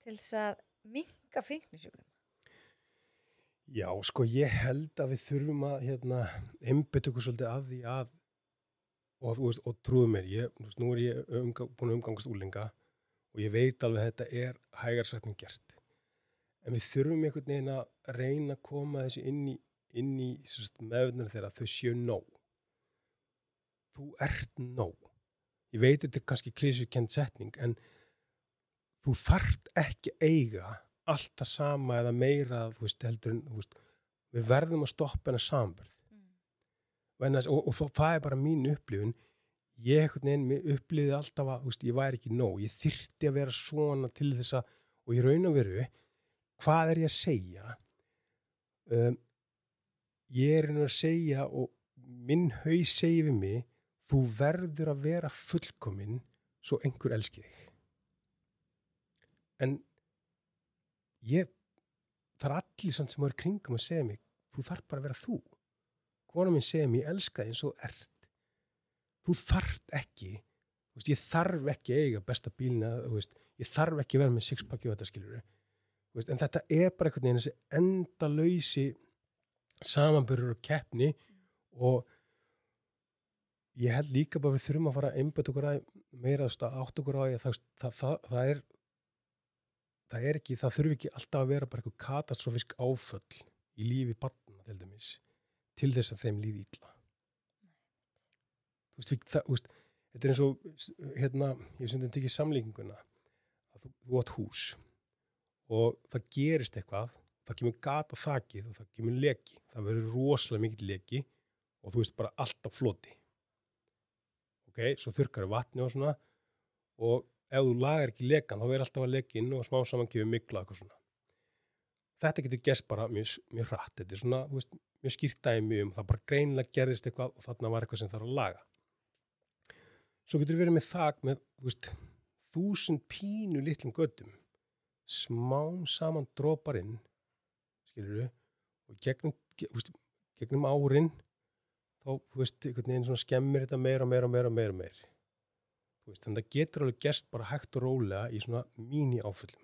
til þess að minnka fíknisjúkdóma? Já, sko, ég held að við þurfum að einbeita okkur svolítið að því að og trúðu mér, nú er ég búin að umgangast úlinga og ég veit alveg að þetta er hægar sagt en gert. En við þurfum einhvern veginn að reyna að koma þessu inn í meðvitundina þeirra að þau séu nóg. Þú ert nóg. Ég veit þetta er kannski klisjukennd setning, en þú þarft ekki eiga alltaf sama eða meira, heldur en, við verðum að stoppa hennar samverð. Og það er bara mín upplifun. Ég upplifði alltaf að, ég væri ekki nóg. Ég þyrfti að vera svona til þess að, og ég raun að veru, hvað er ég að segja? Ég er að segja, og minn haus segir við mig, þú verður að vera fullkominn svo einhver elski þig. En það er allir samt sem eru kringum að segja mig, þú þarf bara að vera þú. Kona mín segja mig, ég elska þig eins og ert. Þú þarft ekki, ég þarf ekki að eiga besta bílina, ég þarf ekki að vera með sixpacki og þetta skilur. En þetta er bara einhvern veginn þessi endalausi samanburður og keppni og ég held líka bara við þurfum að fara að einbeita okkur að meira átt okkur á að það þurfi ekki alltaf að vera bara eitthvað katastrófisk áföll í lífi barna til dæmis til þess að þeim líði illa. Þetta er eins og ég sem þetta ekki samlíkinguna að þú átt hús og það gerist eitthvað, það kemur gat á þakið og það kemur leki, það verður rosalega mikill leki og þú veist bara allt á floti. Svo þurrkar vatni og svona og ef þú lagar ekki lekan þá verður alltaf að leka inn og smá saman kemur mygla eitthvað svona. Þetta getur gerst bara mjög hratt. Þetta er svona, mjög skýrt dæmi það bara greinilega gerðist eitthvað og þarna var eitthvað sem þarf að laga. Svo getur verið með þak með 1000 pínu litlum göddum. Smám saman dropar inn, skilurðu, og gegnum árin þá, einhvern veginn svona skemmir þetta meira. Þannig að það getur alveg gerst bara hægt og rólega í svona míní áföllum.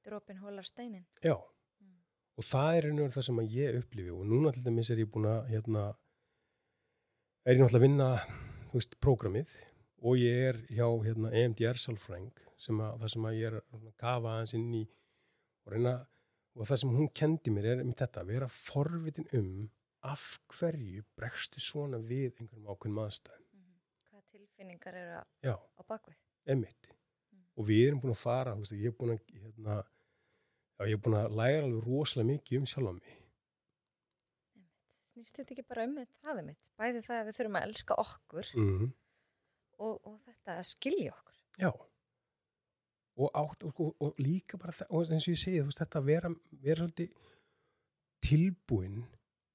Dropinn hólar steinin. Já. Og það er einhvern veginn það sem ég upplifi og núna til dæmis er ég búin að náttúrulega að vinna prógramið og ég er hjá EMDR sálfræðing það sem ég er að kafa aðeins inn í og reyna og það sem hún kendi mér er þetta að vera forvitin af hverju bregstu svona við einhverjum ákveðnum aðstæðum. Hvaða tilfinningar eru Já, á bakvið. einmitt. Og við erum búin að fara, þú veist, ég er búin að, ég er búin að læra alveg rosalega mikið sjálfa mig. Snýst þetta ekki bara það mitt? Bæði það að við þurfum að elska okkur og þetta að skilja okkur. Já. Og líka bara það, og eins og ég segi, þú veist, þetta að vera svolítið tilbúin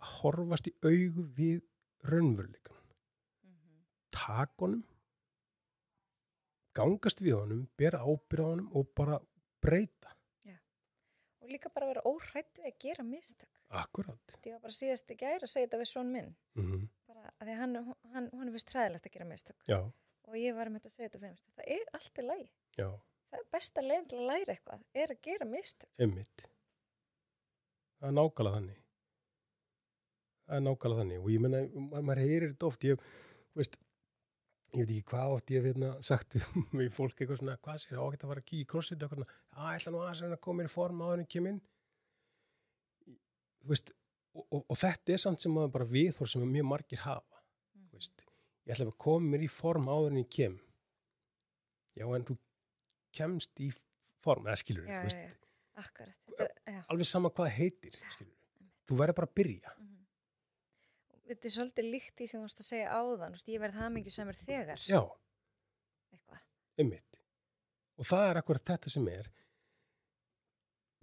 að horfast í augu við raunveruleikann. Taka honum, gangast við honum, bera ábyrgð á honum og bara breyta. Já. Og líka bara vera óhrædd við að gera mistök. Akkurat. Ég var bara síðast í gær að segja þetta við son minn. Bara að því hann er vist hræðilegt að gera mistök. Já. Og ég var að segja þetta við hann. Það er allt í lagi. Já. Það er besta leiðin til að læra eitthvað, er að gera mistök. Einmitt. Það er nákvæmlega þannig. Og ég meina, maður heyrir þetta oft, ég veit ekki hvað oft ég hef sagt við fólk eitthvað svona, hvað sér, ágætt að fara að kíkja í crossfit eitthvað svona, ég ætla nú að koma inn í form áður en kem inn. Þú veist, og þetta er samt sem maður bara viðhorf sem mjög margir hafa. Þú veist, ég ætla að koma mér í form áður en ég kem. Já, en þú kemst í form, eða skilur við, þú veist. Já, akkurat. Alveg sama hvað það heitir, skilur við. Þú verður bara að byrja. Þetta er svolítið líkt í sem þú veist að segja áðan, ég verð hamingjusamur þegar. Já. Eitthvað. Einmitt. Og það er akkurat þetta sem er.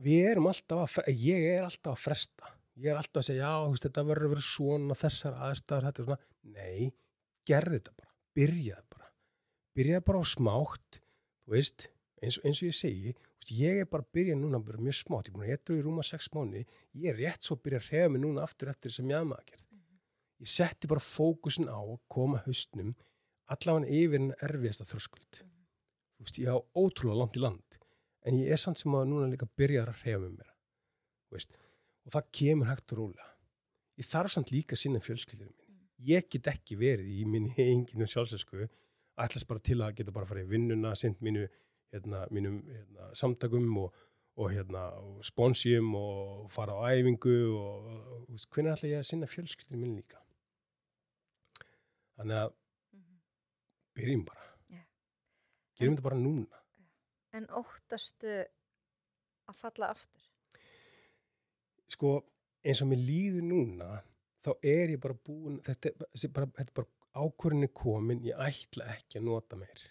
Við erum alltaf ég er alltaf að fresta. Ég er alltaf að segja, já, þú veist, þetta verður að vera svona, þessar aðstæður, þetta er svona. Nei, gerðu þetta bara. Byrjaðu bara á smátt, þú veist, eins og ég segi, ég er bara að byrja núna bara mjög smátt, ég er búin að edru í rúma 6 mánuði, ég er rétt svo að byrja að hreyfa mig núna aftur eftir sem mjaðmaðgerð. Ég setti bara fókusin á að koma haustnum allavega yfir en erfiðasta þröskuld. Þú veist, ég á ótrúlega langt í land, en ég er samt sem að núna líka byrja að hreyfa með mér. Þú veist, og það kemur hægt og rólega. Ég þarf samt líka að sinna fjölskyldunum minni. Ég get ekki verið í minni eigin sjálfsösku, ætlast bara til að geta bara farið í vinnuna, sinnt mínum samtakum og sponsjum og fara á æfingu og hvernig ætla ég að sinna fjölskyldunum minni líka. Þannig að byrjum bara. Gerum þetta bara núna. En óttastu að falla aftur? Sko, eins og mér líður núna, þá er ég bara búin, þetta er bara ákvörðinni komin, ég ætla ekki að nota meir.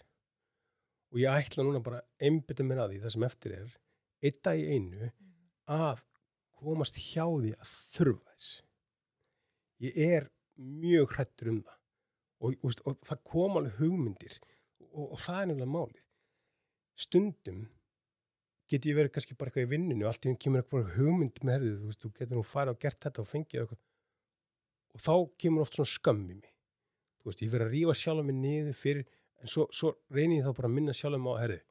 Og ég ætla núna bara að einbeita mér að því, það sem eftir er, einn dag í einu, að komast hjá því að þurfa þess. Ég er mjög hræddur það. Og það kom alveg hugmyndir og það er nefnilega málið. Stundum get ég verið kannski bara eitthvað í vinnunni og allt í einu kemur eitthvað hugmynd með herðið, þú getur nú farið og gert þetta og fengið eitthvað. Og þá kemur oft svona skömm í mig. Þú veist, ég verið að rífa sjálf mig niður fyrir, en svo reynir ég þá bara að minna sjálf mig á herðið.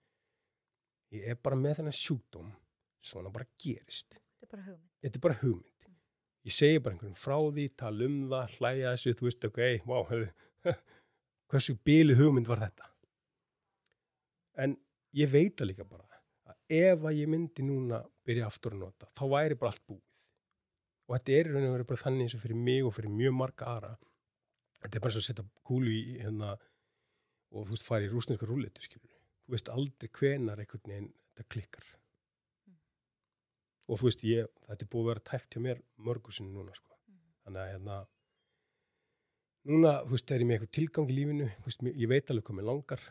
Ég er bara með þennan sjúkdóm, svona bara gerist. Þetta er bara hugmynd. Ég segi bara einhverjum frá því, tala það, hlæja þessu, þú veist, hversu bilu hugmynd var þetta? En ég veit það líka bara að ef að ég myndi núna byrja aftur að nota, þá væri bara allt búið. Og þetta er í raun og veru bara þannig eins og fyrir mig og fyrir mjög marga aðra. Þetta er bara svo að setja kúlu í og þú veist, fara í rússneska rúlletu, skilur. Þú veist aldrei hvenar einhvern veginn þetta klikkar. Og þú veist, þetta er búið að vera tæft hjá mér mörgusinn núna, sko. Þannig að núna, þú veist, er ég með eitthvað tilgang í lífinu, þú veist, ég veit alveg hvað mér langar,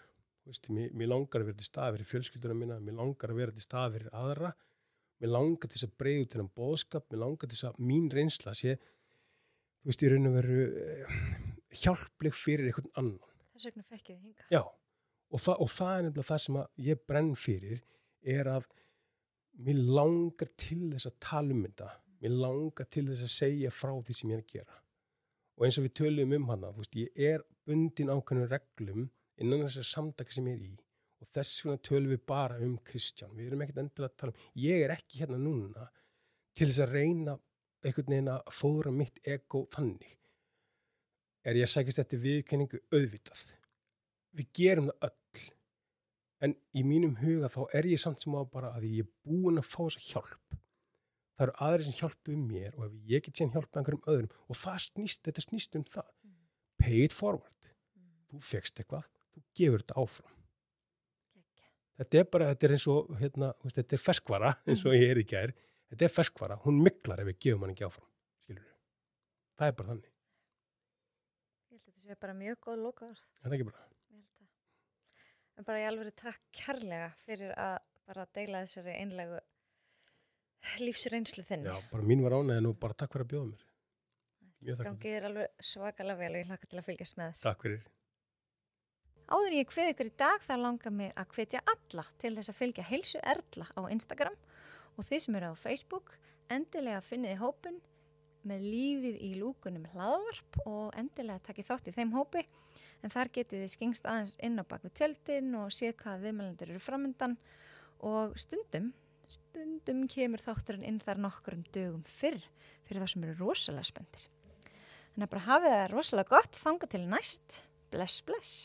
þú veist, mér langar að vera til staðar fyrir fjölskylduna mína, mér langar að vera til staðar fyrir aðra, mér langar til þess að breiða út þennan boðskap, mér langar til þess að mín reynsla sé, þú veist, ég raun að veru hjálpleg fyrir einhvern annan. Þess vegna fekk ég þið hinga. Já, og það er nefnilega það sem að ég brenn fyrir, er að mér langar til þess að tala þetta, mér langar til þess að segja frá því sem ég er að gera. Og eins og við tölum hana, þú veist, ég er bundin ákveðnum reglum innan þessar samtaka sem ég er í og þess vegna tölum við bara Kristján. Við erum ekkert endilega að tala ég er ekki hérna núna til þess að reyna einhvern veginn að fóðra mitt ego þannig. Er ég að sækist eftir viðurkenningu? Auðvitað. Við gerum það öll. En í mínum huga þá er ég samt sem á bara að ég er búin að fá þessa hjálp. Það eru aðrir sem hjálpa mér og ef ég get síðan hjálpa einhverjum öðrum og þetta snýst það. Pay it forward. Þú fékkst eitthvað, þú gefur þetta áfram. Þetta er eins og, þetta er ferskvara, eins og ég í gær. Þetta er ferskvara, hún miklar ef við gefum hann ekki áfram, skilur við. Það er bara þannig. Ég held að þetta sé bara mjög góð lokaorð. Það er ekki bara. Ég held það. En bara ég alveg takk kærlega fyrir að bara deila þessari einlegu lífsreynslu þinni. Já, bara mín var ánægðin og bara takk fyrir að bjóða mér. Mjög þakka. Gangið er alveg svakalega vel og ég hlakka til að fylgjast með þér. Takk fyrir. Áður en ég kveð ykkur í dag þá langar mig að hvetja alla til þess að fylgja Heilsu Erla á Instagram og þið sem eru á Facebook endilega finnið hópinn með lífið í lúkunum hlaðvarp og endilega takið þátt í þeim hópi en þar getið þið skengst aðeins inn á bak við tjöldin og séð hvað viðmælendur eru framundan og stundum kemur þátturinn inn þar nokkrum dögum fyrr fyrir þá sem eru rosalega spenntir. Þannig að bara hafið það rosalega gott þangað til næst. Bless, bless.